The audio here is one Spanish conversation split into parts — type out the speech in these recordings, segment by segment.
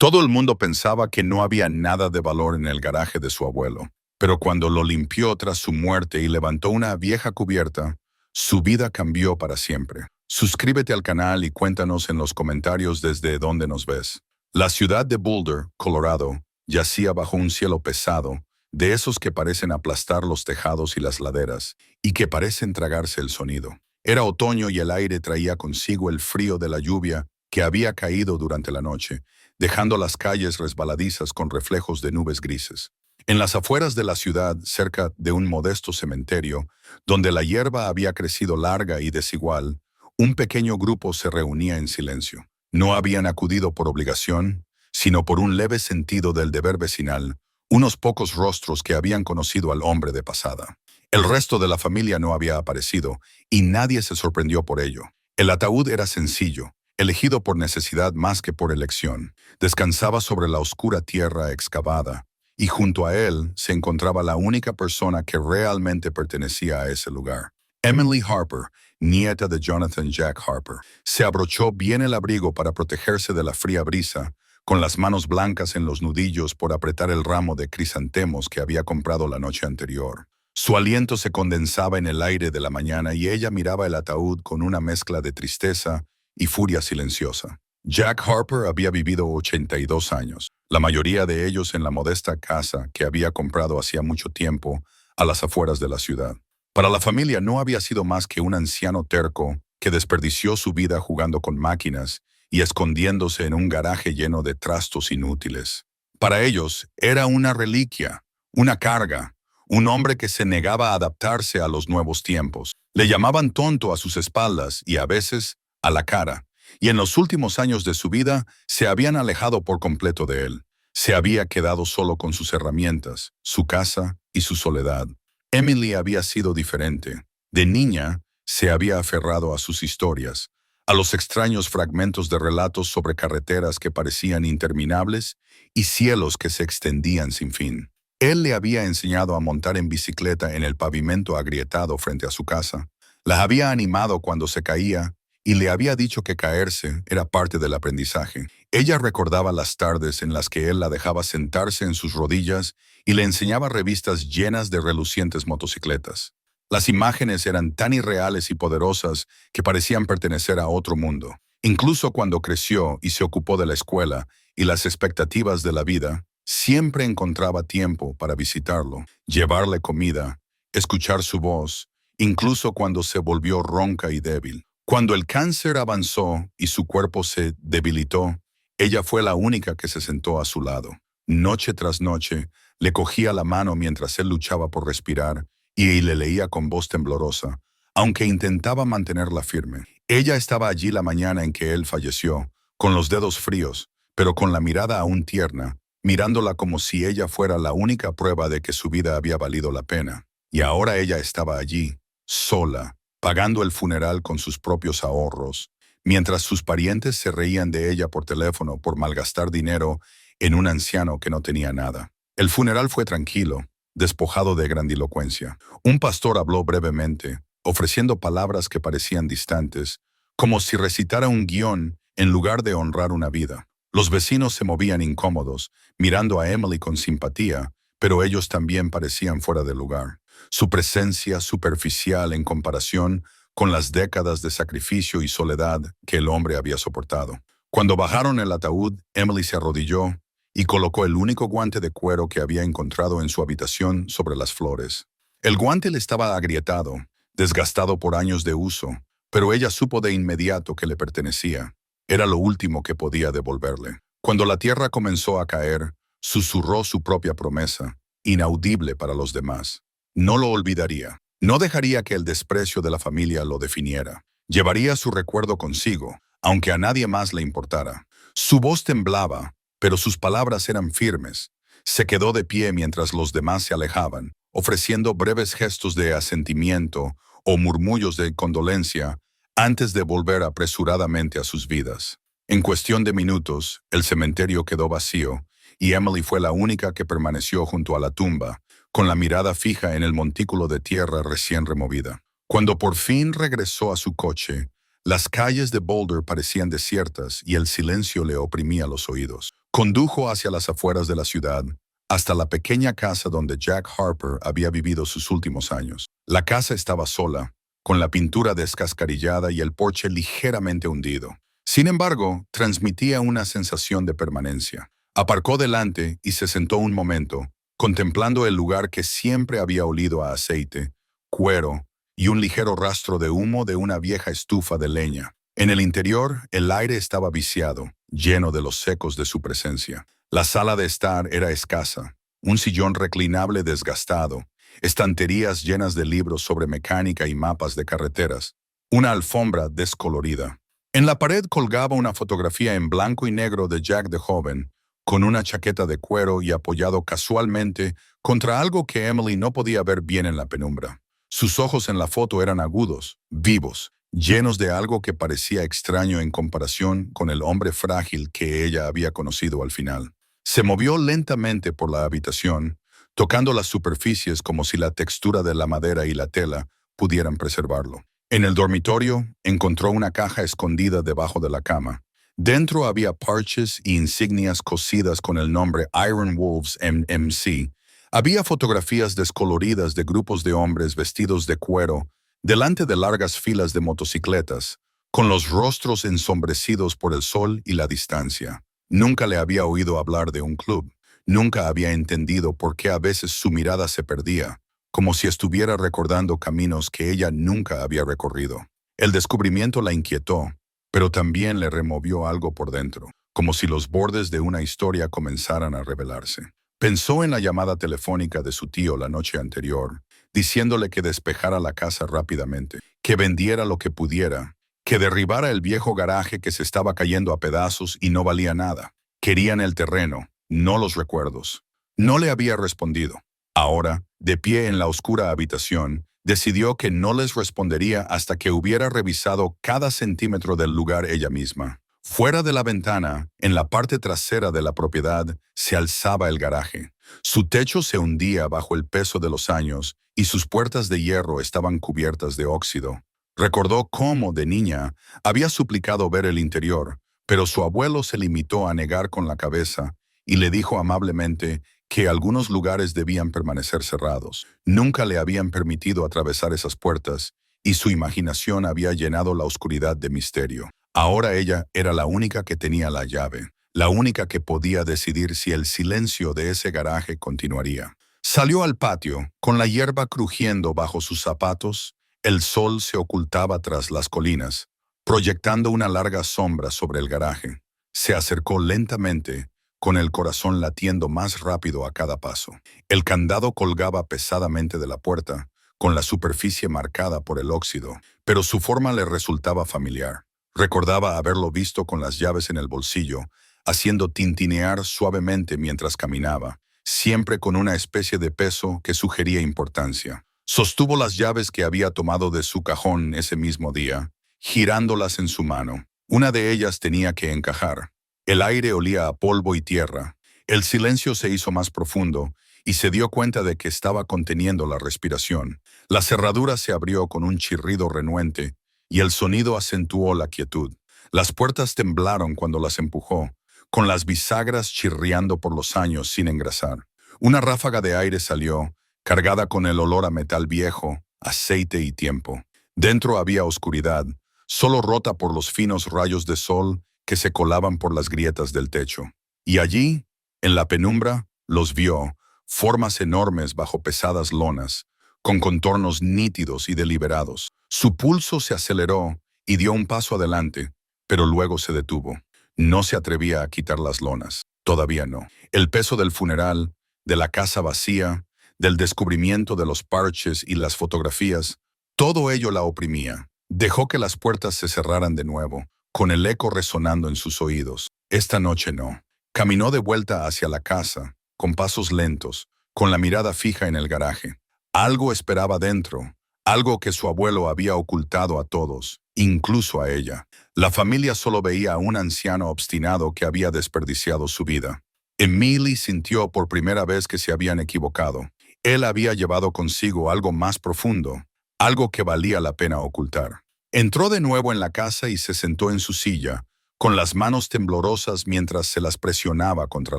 Todo el mundo pensaba que no había nada de valor en el garaje de su abuelo, pero cuando lo limpió tras su muerte y levantó una vieja cubierta, su vida cambió para siempre. Suscríbete al canal y cuéntanos en los comentarios desde dónde nos ves. La ciudad de Boulder, Colorado, yacía bajo un cielo pesado, de esos que parecen aplastar los tejados y las laderas, y que parecen tragarse el sonido. Era otoño y el aire traía consigo el frío de la lluvia que había caído durante la noche, dejando las calles resbaladizas con reflejos de nubes grises. En las afueras de la ciudad, cerca de un modesto cementerio, donde la hierba había crecido larga y desigual, un pequeño grupo se reunía en silencio. No habían acudido por obligación, sino por un leve sentido del deber vecinal, unos pocos rostros que habían conocido al hombre de pasada. El resto de la familia no había aparecido, y nadie se sorprendió por ello. El ataúd era sencillo, elegido por necesidad más que por elección. Descansaba sobre la oscura tierra excavada, y junto a él se encontraba la única persona que realmente pertenecía a ese lugar. Emily Harper, nieta de Jonathan Jack Harper, se abrochó bien el abrigo para protegerse de la fría brisa, con las manos blancas en los nudillos por apretar el ramo de crisantemos que había comprado la noche anterior. Su aliento se condensaba en el aire de la mañana y ella miraba el ataúd con una mezcla de tristeza y furia silenciosa. Jack Harper había vivido 82 años, la mayoría de ellos en la modesta casa que había comprado hacía mucho tiempo a las afueras de la ciudad. Para la familia no había sido más que un anciano terco que desperdició su vida jugando con máquinas y escondiéndose en un garaje lleno de trastos inútiles. Para ellos era una reliquia, una carga, un hombre que se negaba a adaptarse a los nuevos tiempos. Le llamaban tonto a sus espaldas y a veces a la cara, y en los últimos años de su vida se habían alejado por completo de él. Se había quedado solo con sus herramientas, su casa y su soledad. Emily había sido diferente. De niña, se había aferrado a sus historias, a los extraños fragmentos de relatos sobre carreteras que parecían interminables y cielos que se extendían sin fin. Él le había enseñado a montar en bicicleta en el pavimento agrietado frente a su casa. La había animado cuando se caía y le había dicho que caerse era parte del aprendizaje. Ella recordaba las tardes en las que él la dejaba sentarse en sus rodillas y le enseñaba revistas llenas de relucientes motocicletas. Las imágenes eran tan irreales y poderosas que parecían pertenecer a otro mundo. Incluso cuando creció y se ocupó de la escuela y las expectativas de la vida, siempre encontraba tiempo para visitarlo, llevarle comida, escuchar su voz, incluso cuando se volvió ronca y débil. Cuando el cáncer avanzó y su cuerpo se debilitó, ella fue la única que se sentó a su lado. Noche tras noche, le cogía la mano mientras él luchaba por respirar y le leía con voz temblorosa, aunque intentaba mantenerla firme. Ella estaba allí la mañana en que él falleció, con los dedos fríos, pero con la mirada aún tierna, mirándola como si ella fuera la única prueba de que su vida había valido la pena. Y ahora ella estaba allí, sola, pagando el funeral con sus propios ahorros, mientras sus parientes se reían de ella por teléfono por malgastar dinero en un anciano que no tenía nada. El funeral fue tranquilo, despojado de grandilocuencia. Un pastor habló brevemente, ofreciendo palabras que parecían distantes, como si recitara un guión en lugar de honrar una vida. Los vecinos se movían incómodos, mirando a Emily con simpatía, pero ellos también parecían fuera de lugar. Su presencia superficial en comparación con las décadas de sacrificio y soledad que el hombre había soportado. Cuando bajaron el ataúd, Emily se arrodilló y colocó el único guante de cuero que había encontrado en su habitación sobre las flores. El guante le estaba agrietado, desgastado por años de uso, pero ella supo de inmediato que le pertenecía. Era lo último que podía devolverle. Cuando la tierra comenzó a caer, susurró su propia promesa, inaudible para los demás. No lo olvidaría. No dejaría que el desprecio de la familia lo definiera. Llevaría su recuerdo consigo, aunque a nadie más le importara. Su voz temblaba, pero sus palabras eran firmes. Se quedó de pie mientras los demás se alejaban, ofreciendo breves gestos de asentimiento o murmullos de condolencia antes de volver apresuradamente a sus vidas. En cuestión de minutos, el cementerio quedó vacío y Emily fue la única que permaneció junto a la tumba, con la mirada fija en el montículo de tierra recién removida. Cuando por fin regresó a su coche, las calles de Boulder parecían desiertas y el silencio le oprimía los oídos. Condujo hacia las afueras de la ciudad, hasta la pequeña casa donde Jack Harper había vivido sus últimos años. La casa estaba sola, con la pintura descascarillada y el porche ligeramente hundido. Sin embargo, transmitía una sensación de permanencia. Aparcó delante y se sentó un momento, contemplando el lugar que siempre había olido a aceite, cuero y un ligero rastro de humo de una vieja estufa de leña. En el interior, el aire estaba viciado, lleno de los secos de su presencia. La sala de estar era escasa, un sillón reclinable desgastado, estanterías llenas de libros sobre mecánica y mapas de carreteras, una alfombra descolorida. En la pared colgaba una fotografía en blanco y negro de Jack de joven, con una chaqueta de cuero y apoyado casualmente contra algo que Emily no podía ver bien en la penumbra. Sus ojos en la foto eran agudos, vivos, llenos de algo que parecía extraño en comparación con el hombre frágil que ella había conocido al final. Se movió lentamente por la habitación, tocando las superficies como si la textura de la madera y la tela pudieran preservarlo. En el dormitorio encontró una caja escondida debajo de la cama. Dentro había parches y insignias cosidas con el nombre Iron Wolves MMC. Había fotografías descoloridas de grupos de hombres vestidos de cuero delante de largas filas de motocicletas, con los rostros ensombrecidos por el sol y la distancia. Nunca le había oído hablar de un club. Nunca había entendido por qué a veces su mirada se perdía, como si estuviera recordando caminos que ella nunca había recorrido. El descubrimiento la inquietó, pero también le removió algo por dentro, como si los bordes de una historia comenzaran a revelarse. Pensó en la llamada telefónica de su tío la noche anterior, diciéndole que despejara la casa rápidamente, que vendiera lo que pudiera, que derribara el viejo garaje que se estaba cayendo a pedazos y no valía nada. Querían el terreno, no los recuerdos. No le había respondido. Ahora, de pie en la oscura habitación, decidió que no les respondería hasta que hubiera revisado cada centímetro del lugar ella misma. Fuera de la ventana, en la parte trasera de la propiedad, se alzaba el garaje. Su techo se hundía bajo el peso de los años y sus puertas de hierro estaban cubiertas de óxido. Recordó cómo, de niña, había suplicado ver el interior, pero su abuelo se limitó a negar con la cabeza y le dijo amablemente que algunos lugares debían permanecer cerrados. Nunca le habían permitido atravesar esas puertas y su imaginación había llenado la oscuridad de misterio. Ahora ella era la única que tenía la llave, la única que podía decidir si el silencio de ese garaje continuaría. Salió al patio, con la hierba crujiendo bajo sus zapatos. El sol se ocultaba tras las colinas, proyectando una larga sombra sobre el garaje. Se acercó lentamente, con el corazón latiendo más rápido a cada paso. El candado colgaba pesadamente de la puerta, con la superficie marcada por el óxido, pero su forma le resultaba familiar. Recordaba haberlo visto con las llaves en el bolsillo, haciendo tintinear suavemente mientras caminaba, siempre con una especie de peso que sugería importancia. Sostuvo las llaves que había tomado de su cajón ese mismo día, girándolas en su mano. Una de ellas tenía que encajar. El aire olía a polvo y tierra. El silencio se hizo más profundo y se dio cuenta de que estaba conteniendo la respiración. La cerradura se abrió con un chirrido renuente y el sonido acentuó la quietud. Las puertas temblaron cuando las empujó, con las bisagras chirriando por los años sin engrasar. Una ráfaga de aire salió, cargada con el olor a metal viejo, aceite y tiempo. Dentro había oscuridad, solo rota por los finos rayos de sol que se colaban por las grietas del techo. Y allí, en la penumbra, los vio, formas enormes bajo pesadas lonas, con contornos nítidos y deliberados. Su pulso se aceleró y dio un paso adelante, pero luego se detuvo. No se atrevía a quitar las lonas. Todavía no. El peso del funeral, de la casa vacía, del descubrimiento de los parches y las fotografías, todo ello la oprimía. Dejó que las puertas se cerraran de nuevo, con el eco resonando en sus oídos. Esta noche no. Caminó de vuelta hacia la casa, con pasos lentos, con la mirada fija en el garaje. Algo esperaba dentro, algo que su abuelo había ocultado a todos, incluso a ella. La familia solo veía a un anciano obstinado que había desperdiciado su vida. Emily sintió por primera vez que se habían equivocado. Él había llevado consigo algo más profundo, algo que valía la pena ocultar. Entró de nuevo en la casa y se sentó en su silla, con las manos temblorosas mientras se las presionaba contra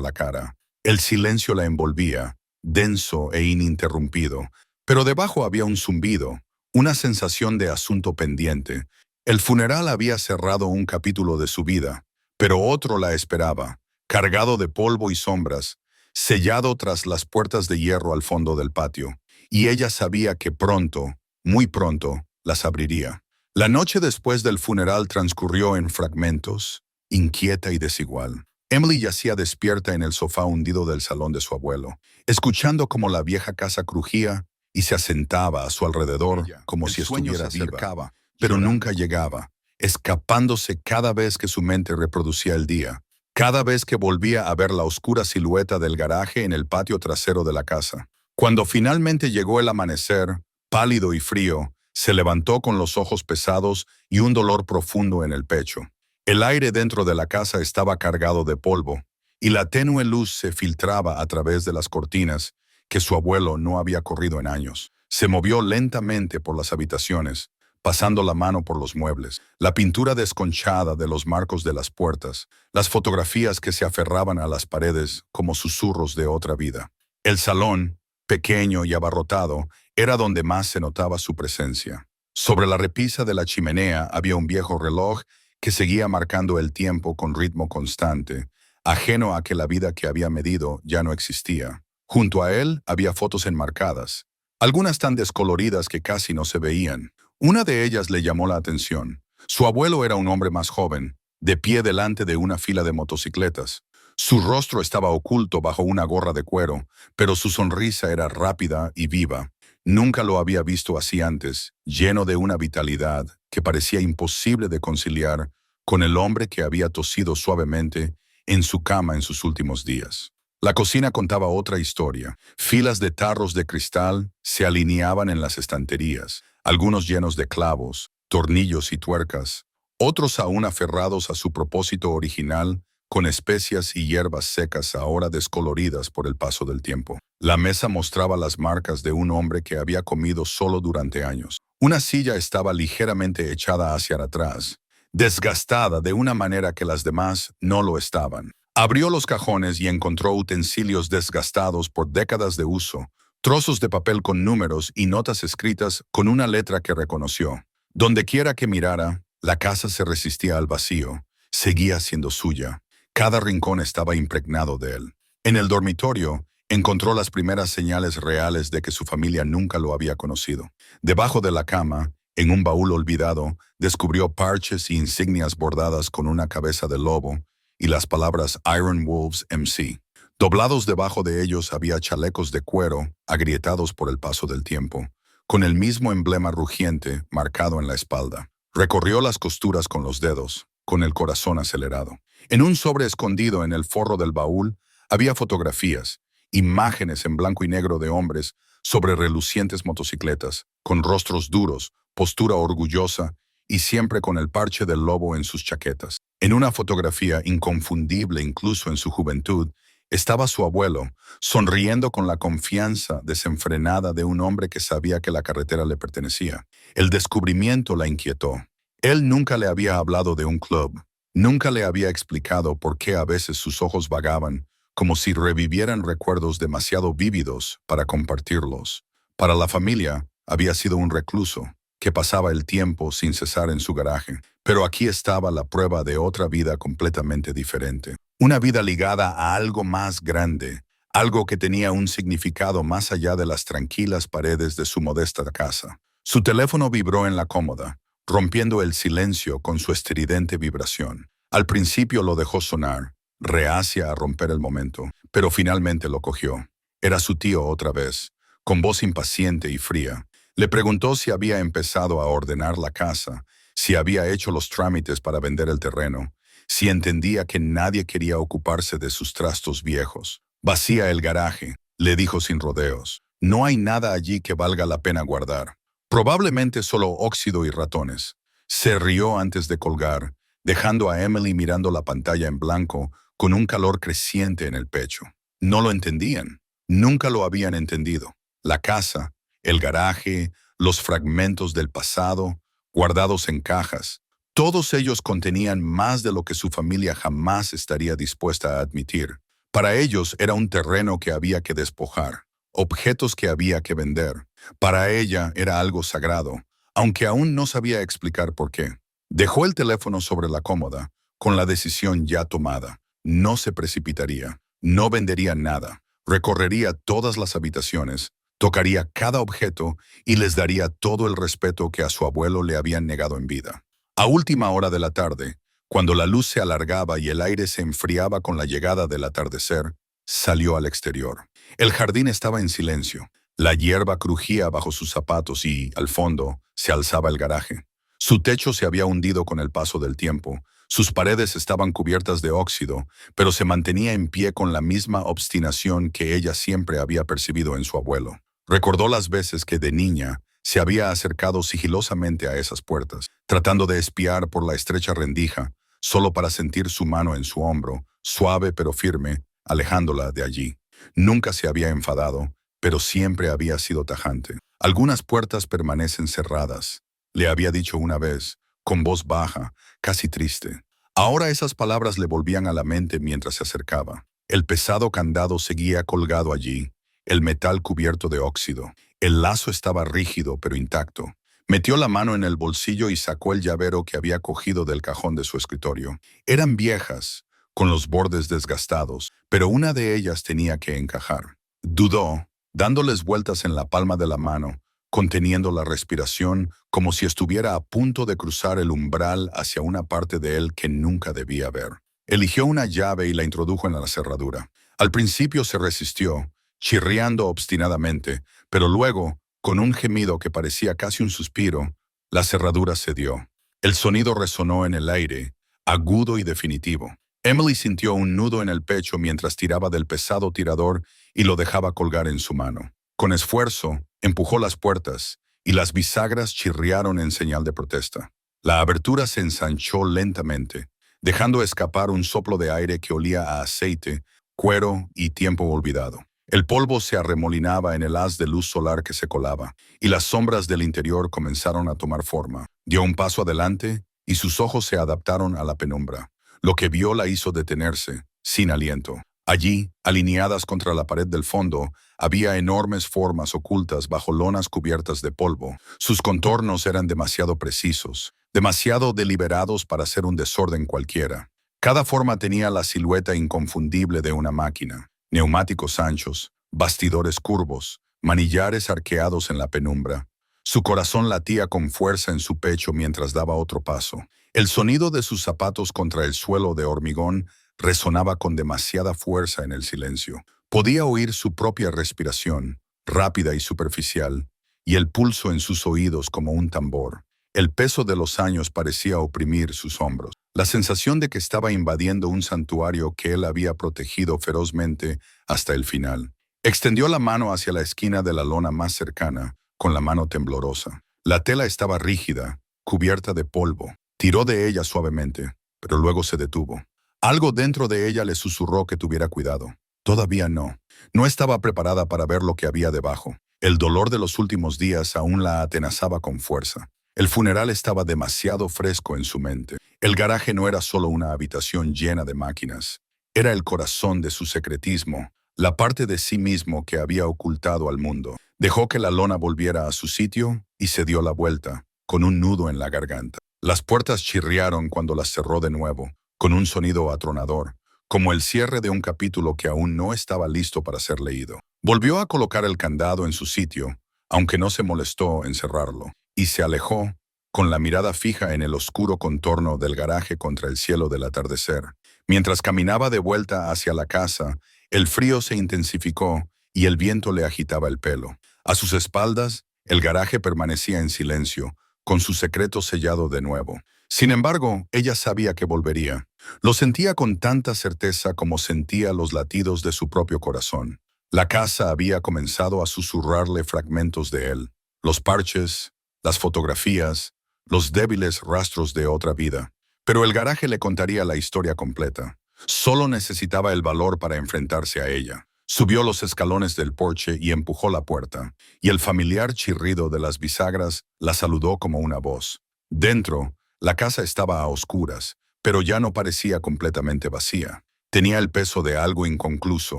la cara. El silencio la envolvía, denso e ininterrumpido, pero debajo había un zumbido, una sensación de asunto pendiente. El funeral había cerrado un capítulo de su vida, pero otro la esperaba, cargado de polvo y sombras, sellado tras las puertas de hierro al fondo del patio, y ella sabía que pronto, muy pronto, las abriría. La noche después del funeral transcurrió en fragmentos, inquieta y desigual. Emily yacía despierta en el sofá hundido del salón de su abuelo, escuchando cómo la vieja casa crujía y se asentaba a su alrededor como si estuviera viva, pero nunca llegaba, escapándose cada vez que su mente reproducía el día, cada vez que volvía a ver la oscura silueta del garaje en el patio trasero de la casa. Cuando finalmente llegó el amanecer, pálido y frío, se levantó con los ojos pesados y un dolor profundo en el pecho. El aire dentro de la casa estaba cargado de polvo, y la tenue luz se filtraba a través de las cortinas que su abuelo no había corrido en años. Se movió lentamente por las habitaciones, pasando la mano por los muebles, la pintura desconchada de los marcos de las puertas, las fotografías que se aferraban a las paredes como susurros de otra vida. El salón, pequeño y abarrotado, era donde más se notaba su presencia. Sobre la repisa de la chimenea había un viejo reloj que seguía marcando el tiempo con ritmo constante, ajeno a que la vida que había medido ya no existía. Junto a él había fotos enmarcadas, algunas tan descoloridas que casi no se veían. Una de ellas le llamó la atención. Su abuelo era un hombre más joven, de pie delante de una fila de motocicletas. Su rostro estaba oculto bajo una gorra de cuero, pero su sonrisa era rápida y viva. Nunca lo había visto así antes, lleno de una vitalidad que parecía imposible de conciliar con el hombre que había tosido suavemente en su cama en sus últimos días. La cocina contaba otra historia. Filas de tarros de cristal se alineaban en las estanterías, algunos llenos de clavos, tornillos y tuercas, otros aún aferrados a su propósito original, con especias y hierbas secas ahora descoloridas por el paso del tiempo. La mesa mostraba las marcas de un hombre que había comido solo durante años. Una silla estaba ligeramente echada hacia atrás, desgastada de una manera que las demás no lo estaban. Abrió los cajones y encontró utensilios desgastados por décadas de uso, trozos de papel con números y notas escritas con una letra que reconoció. Dondequiera que mirara, la casa se resistía al vacío, seguía siendo suya. Cada rincón estaba impregnado de él. En el dormitorio, encontró las primeras señales reales de que su familia nunca lo había conocido. Debajo de la cama, en un baúl olvidado, descubrió parches y insignias bordadas con una cabeza de lobo y las palabras Iron Wolves MC. Doblados debajo de ellos había chalecos de cuero, agrietados por el paso del tiempo, con el mismo emblema rugiente marcado en la espalda. Recorrió las costuras con los dedos, con el corazón acelerado. En un sobre escondido en el forro del baúl había fotografías, imágenes en blanco y negro de hombres sobre relucientes motocicletas, con rostros duros, postura orgullosa y siempre con el parche del lobo en sus chaquetas. En una fotografía inconfundible incluso en su juventud, estaba su abuelo, sonriendo con la confianza desenfrenada de un hombre que sabía que la carretera le pertenecía. El descubrimiento la inquietó. Él nunca le había hablado de un club, nunca le había explicado por qué a veces sus ojos vagaban, como si revivieran recuerdos demasiado vívidos para compartirlos. Para la familia, había sido un recluso, que pasaba el tiempo sin cesar en su garaje. Pero aquí estaba la prueba de otra vida completamente diferente. Una vida ligada a algo más grande, algo que tenía un significado más allá de las tranquilas paredes de su modesta casa. Su teléfono vibró en la cómoda, rompiendo el silencio con su estridente vibración. Al principio lo dejó sonar, reacia a romper el momento, pero finalmente lo cogió. Era su tío otra vez, con voz impaciente y fría. Le preguntó si había empezado a ordenar la casa, si había hecho los trámites para vender el terreno, si entendía que nadie quería ocuparse de sus trastos viejos. Vacía el garaje, le dijo sin rodeos. No hay nada allí que valga la pena guardar. Probablemente solo óxido y ratones. Se rió antes de colgar, dejando a Emily mirando la pantalla en blanco con un calor creciente en el pecho. No lo entendían. Nunca lo habían entendido. La casa, el garaje, los fragmentos del pasado, guardados en cajas, Todos ellos contenían más de lo que su familia jamás estaría dispuesta a admitir. Para ellos era un terreno que había que despojar, objetos que había que vender. Para ella era algo sagrado, aunque aún no sabía explicar por qué. Dejó el teléfono sobre la cómoda, con la decisión ya tomada. No se precipitaría, no vendería nada, recorrería todas las habitaciones, tocaría cada objeto y les daría todo el respeto que a su abuelo le habían negado en vida. A última hora de la tarde, cuando la luz se alargaba y el aire se enfriaba con la llegada del atardecer, salió al exterior. El jardín estaba en silencio. La hierba crujía bajo sus zapatos y, al fondo, se alzaba el garaje. Su techo se había hundido con el paso del tiempo. Sus paredes estaban cubiertas de óxido, pero se mantenía en pie con la misma obstinación que ella siempre había percibido en su abuelo. Recordó las veces que de niña se había acercado sigilosamente a esas puertas, tratando de espiar por la estrecha rendija, solo para sentir su mano en su hombro, suave pero firme, alejándola de allí. Nunca se había enfadado, pero siempre había sido tajante. Algunas puertas permanecen cerradas, le había dicho una vez, con voz baja, casi triste. Ahora esas palabras le volvían a la mente mientras se acercaba. El pesado candado seguía colgado allí, el metal cubierto de óxido. El lazo estaba rígido pero intacto. Metió la mano en el bolsillo y sacó el llavero que había cogido del cajón de su escritorio. Eran viejas, con los bordes desgastados, pero una de ellas tenía que encajar. Dudó, dándoles vueltas en la palma de la mano, conteniendo la respiración como si estuviera a punto de cruzar el umbral hacia una parte de él que nunca debía ver. Eligió una llave y la introdujo en la cerradura. Al principio se resistió, chirriando obstinadamente, pero luego, con un gemido que parecía casi un suspiro, la cerradura cedió. El sonido resonó en el aire, agudo y definitivo. Emily sintió un nudo en el pecho mientras tiraba del pesado tirador y lo dejaba colgar en su mano. Con esfuerzo, empujó las puertas y las bisagras chirriaron en señal de protesta. La abertura se ensanchó lentamente, dejando escapar un soplo de aire que olía a aceite, cuero y tiempo olvidado. El polvo se arremolinaba en el haz de luz solar que se colaba, y las sombras del interior comenzaron a tomar forma. Dio un paso adelante y sus ojos se adaptaron a la penumbra. Lo que vio la hizo detenerse, sin aliento. Allí, alineadas contra la pared del fondo, había enormes formas ocultas bajo lonas cubiertas de polvo. Sus contornos eran demasiado precisos, demasiado deliberados para ser un desorden cualquiera. Cada forma tenía la silueta inconfundible de una máquina. Neumáticos anchos, bastidores curvos, manillares arqueados en la penumbra. Su corazón latía con fuerza en su pecho mientras daba otro paso. El sonido de sus zapatos contra el suelo de hormigón resonaba con demasiada fuerza en el silencio. Podía oír su propia respiración, rápida y superficial, y el pulso en sus oídos como un tambor. El peso de los años parecía oprimir sus hombros. La sensación de que estaba invadiendo un santuario que él había protegido ferozmente hasta el final. Extendió la mano hacia la esquina de la lona más cercana, con la mano temblorosa. La tela estaba rígida, cubierta de polvo. Tiró de ella suavemente, pero luego se detuvo. Algo dentro de ella le susurró que tuviera cuidado. Todavía no. No estaba preparada para ver lo que había debajo. El dolor de los últimos días aún la atenazaba con fuerza. El funeral estaba demasiado fresco en su mente. El garaje no era solo una habitación llena de máquinas. Era el corazón de su secretismo, la parte de sí mismo que había ocultado al mundo. Dejó que la lona volviera a su sitio y se dio la vuelta, con un nudo en la garganta. Las puertas chirriaron cuando las cerró de nuevo, con un sonido atronador, como el cierre de un capítulo que aún no estaba listo para ser leído. Volvió a colocar el candado en su sitio, aunque no se molestó en cerrarlo, y se alejó, con la mirada fija en el oscuro contorno del garaje contra el cielo del atardecer. Mientras caminaba de vuelta hacia la casa, el frío se intensificó y el viento le agitaba el pelo. A sus espaldas, el garaje permanecía en silencio, con su secreto sellado de nuevo. Sin embargo, ella sabía que volvería. Lo sentía con tanta certeza como sentía los latidos de su propio corazón. La casa había comenzado a susurrarle fragmentos de él. Los parches, las fotografías, los débiles rastros de otra vida. Pero el garaje le contaría la historia completa. Solo necesitaba el valor para enfrentarse a ella. Subió los escalones del porche y empujó la puerta, y el familiar chirrido de las bisagras la saludó como una voz. Dentro, La casa estaba a oscuras, pero ya no parecía completamente vacía. Tenía el peso de algo inconcluso,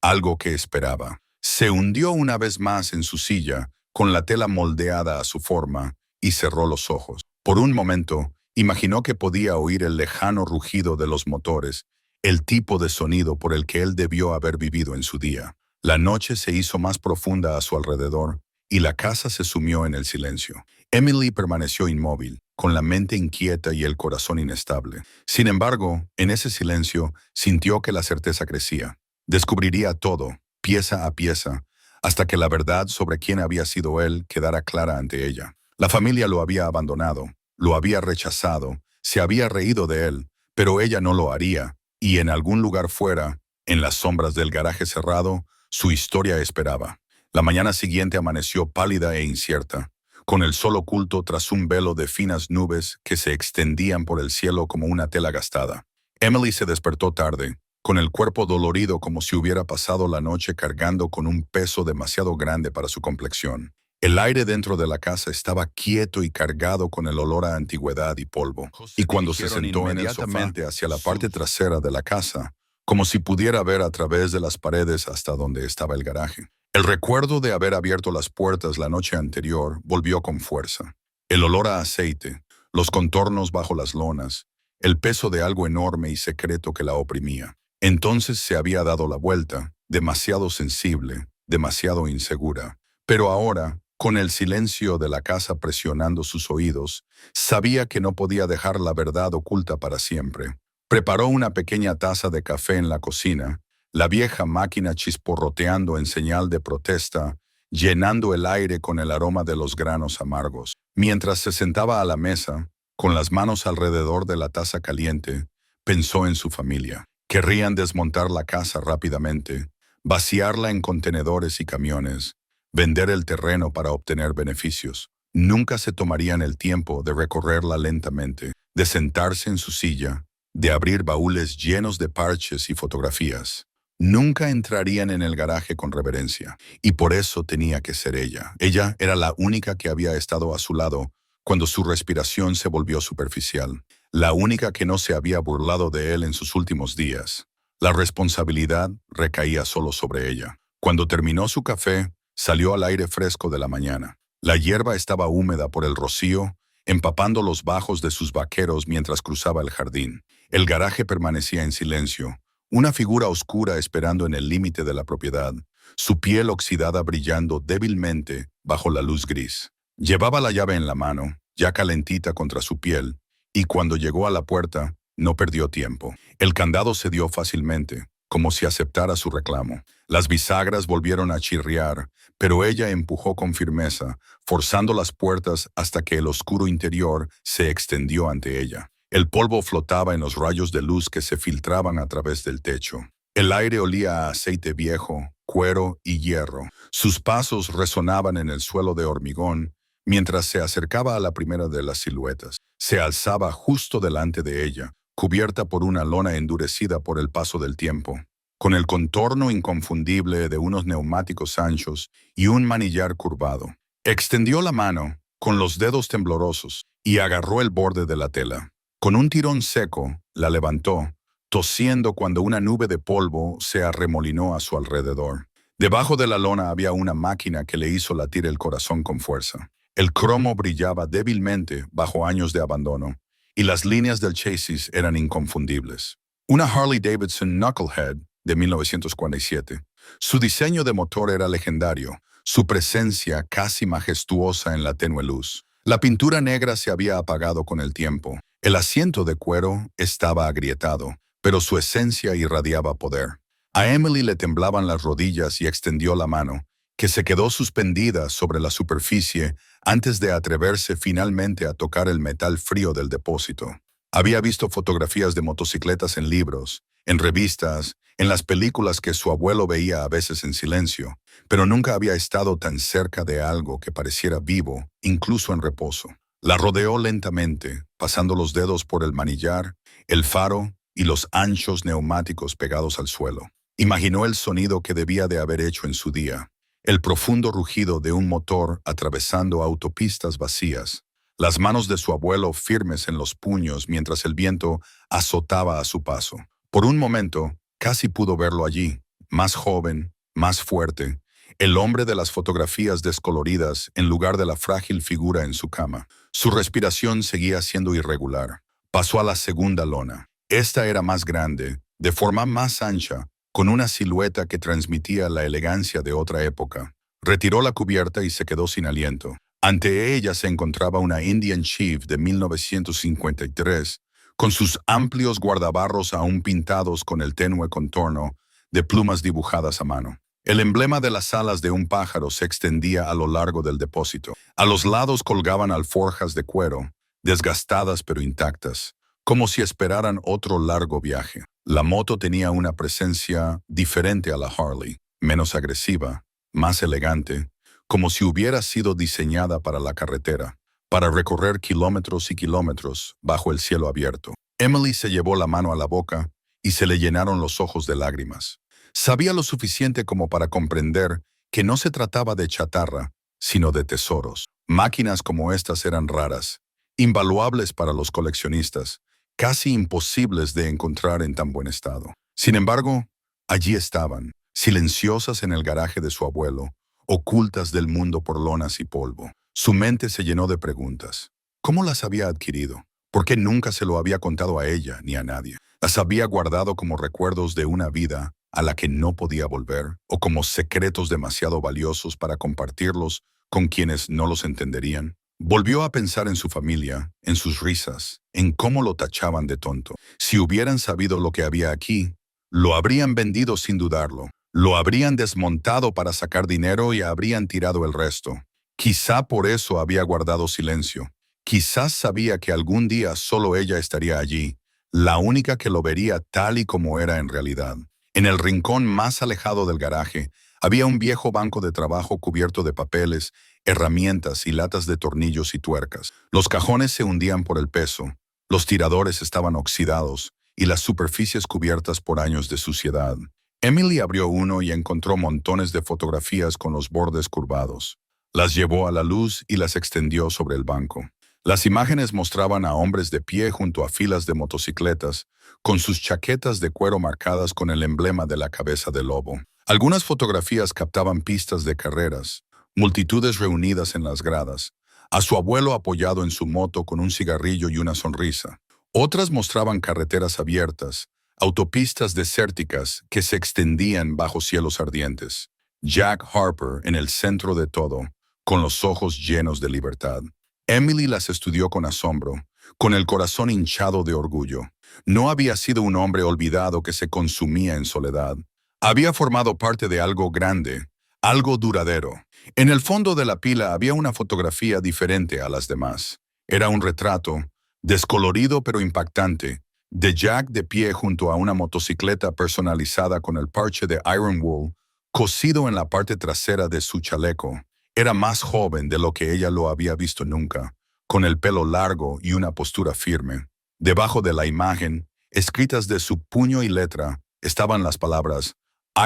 algo que esperaba. Se hundió una vez más en su silla, con la tela moldeada a su forma, y cerró los ojos. Por un momento, imaginó que podía oír el lejano rugido de los motores, el tipo de sonido por el que él debió haber vivido en su día. La noche se hizo más profunda a su alrededor, y la casa se sumió en el silencio. Emily permaneció inmóvil, con la mente inquieta y el corazón inestable. Sin embargo, en ese silencio, sintió que la certeza crecía. Descubriría todo, pieza a pieza, hasta que la verdad sobre quién había sido él quedara clara ante ella. La familia lo había abandonado, lo había rechazado, se había reído de él, pero ella no lo haría, y en algún lugar fuera, en las sombras del garaje cerrado, su historia esperaba. La mañana siguiente amaneció pálida e incierta, con el sol oculto tras un velo de finas nubes que se extendían por el cielo como una tela gastada. Emily se despertó tarde, con el cuerpo dolorido como si hubiera pasado la noche cargando con un peso demasiado grande para su complexión. El aire dentro de la casa estaba quieto y cargado con el olor a antigüedad y polvo. Y cuando se sentó en el sofá hacia la parte trasera de la casa, como si pudiera ver a través de las paredes hasta donde estaba el garaje. El recuerdo de haber abierto las puertas la noche anterior volvió con fuerza. El olor a aceite, los contornos bajo las lonas, el peso de algo enorme y secreto que la oprimía. Entonces se había dado la vuelta, demasiado sensible, demasiado insegura. Pero ahora, con el silencio de la casa presionando sus oídos, sabía que no podía dejar la verdad oculta para siempre. Preparó una pequeña taza de café en la cocina, la vieja máquina chisporroteando en señal de protesta, llenando el aire con el aroma de los granos amargos. Mientras se sentaba a la mesa, con las manos alrededor de la taza caliente, pensó en su familia. Querrían desmontar la casa rápidamente, vaciarla en contenedores y camiones, vender el terreno para obtener beneficios. Nunca se tomarían el tiempo de recorrerla lentamente, de sentarse en su silla, de abrir baúles llenos de parches y fotografías. Nunca entrarían en el garaje con reverencia, y por eso tenía que ser ella. Ella era la única que había estado a su lado cuando su respiración se volvió superficial, la única que no se había burlado de él en sus últimos días. La responsabilidad recaía solo sobre ella. Cuando terminó su café, salió al aire fresco de la mañana. La hierba estaba húmeda por el rocío, empapando los bajos de sus vaqueros mientras cruzaba el jardín. El garaje permanecía en silencio, una figura oscura esperando en el límite de la propiedad, su piel oxidada brillando débilmente bajo la luz gris. Llevaba la llave en la mano, ya calentita contra su piel, y cuando llegó a la puerta, no perdió tiempo. El candado cedió fácilmente, como si aceptara su reclamo. Las bisagras volvieron a chirriar, pero ella empujó con firmeza, forzando las puertas hasta que el oscuro interior se extendió ante ella. El polvo flotaba en los rayos de luz que se filtraban a través del techo. El aire olía a aceite viejo, cuero y hierro. Sus pasos resonaban en el suelo de hormigón, mientras se acercaba a la primera de las siluetas. Se alzaba justo delante de ella, cubierta por una lona endurecida por el paso del tiempo, con el contorno inconfundible de unos neumáticos anchos y un manillar curvado. Extendió la mano, con los dedos temblorosos, y agarró el borde de la tela. Con un tirón seco, la levantó, tosiendo cuando una nube de polvo se arremolinó a su alrededor. Debajo de la lona había una máquina que le hizo latir el corazón con fuerza. El cromo brillaba débilmente bajo años de abandono, y las líneas del chasis eran inconfundibles. Una Harley Davidson Knucklehead de 1947. Su diseño de motor era legendario, su presencia casi majestuosa en la tenue luz. La pintura negra se había apagado con el tiempo. El asiento de cuero estaba agrietado, pero su esencia irradiaba poder. A Emily le temblaban las rodillas y extendió la mano, que se quedó suspendida sobre la superficie antes de atreverse finalmente a tocar el metal frío del depósito. Había visto fotografías de motocicletas en libros, en revistas, en las películas que su abuelo veía a veces en silencio, pero nunca había estado tan cerca de algo que pareciera vivo, incluso en reposo. La rodeó lentamente, pasando los dedos por el manillar, el faro y los anchos neumáticos pegados al suelo. Imaginó el sonido que debía de haber hecho en su día, el profundo rugido de un motor atravesando autopistas vacías, las manos de su abuelo firmes en los puños mientras el viento azotaba a su paso. Por un momento, casi pudo verlo allí, más joven, más fuerte, el hombre de las fotografías descoloridas en lugar de la frágil figura en su cama. Su respiración seguía siendo irregular. Pasó a la segunda lona. Esta era más grande, de forma más ancha, con una silueta que transmitía la elegancia de otra época. Retiró la cubierta y se quedó sin aliento. Ante ella se encontraba una Indian Chief de 1953, con sus amplios guardabarros aún pintados con el tenue contorno de plumas dibujadas a mano. El emblema de las alas de un pájaro se extendía a lo largo del depósito. A los lados colgaban alforjas de cuero, desgastadas pero intactas, como si esperaran otro largo viaje. La moto tenía una presencia diferente a la Harley, menos agresiva, más elegante, como si hubiera sido diseñada para la carretera, para recorrer kilómetros y kilómetros bajo el cielo abierto. Emily se llevó la mano a la boca y se le llenaron los ojos de lágrimas. Sabía lo suficiente como para comprender que no se trataba de chatarra, sino de tesoros. Máquinas como estas eran raras, invaluables para los coleccionistas, casi imposibles de encontrar en tan buen estado. Sin embargo, allí estaban, silenciosas en el garaje de su abuelo, ocultas del mundo por lonas y polvo. Su mente se llenó de preguntas. ¿Cómo las había adquirido? ¿Por qué nunca se lo había contado a ella ni a nadie? ¿Las había guardado como recuerdos de una vida a la que no podía volver, o como secretos demasiado valiosos para compartirlos con quienes no los entenderían? Volvió a pensar en su familia, en sus risas, en cómo lo tachaban de tonto. Si hubieran sabido lo que había aquí, lo habrían vendido sin dudarlo. Lo habrían desmontado para sacar dinero y habrían tirado el resto. Quizá por eso había guardado silencio. Quizás sabía que algún día solo ella estaría allí, la única que lo vería tal y como era en realidad. En el rincón más alejado del garaje, había un viejo banco de trabajo cubierto de papeles, herramientas y latas de tornillos y tuercas. Los cajones se hundían por el peso, los tiradores estaban oxidados y las superficies cubiertas por años de suciedad. Emily abrió uno y encontró montones de fotografías con los bordes curvados. Las llevó a la luz y las extendió sobre el banco. Las imágenes mostraban a hombres de pie junto a filas de motocicletas, con sus chaquetas de cuero marcadas con el emblema de la cabeza de lobo. Algunas fotografías captaban pistas de carreras, multitudes reunidas en las gradas, a su abuelo apoyado en su moto con un cigarrillo y una sonrisa. Otras mostraban carreteras abiertas, autopistas desérticas que se extendían bajo cielos ardientes. Jack Harper en el centro de todo, con los ojos llenos de libertad. Emily las estudió con asombro, con el corazón hinchado de orgullo. No había sido un hombre olvidado que se consumía en soledad. Había formado parte de algo grande, algo duradero. En el fondo de la pila había una fotografía diferente a las demás. Era un retrato, descolorido pero impactante, de Jack de pie junto a una motocicleta personalizada con el parche de Iron Wool cosido en la parte trasera de su chaleco. Era más joven de lo que ella lo había visto nunca, con el pelo largo y una postura firme. Debajo de la imagen, escritas de su puño y letra, estaban las palabras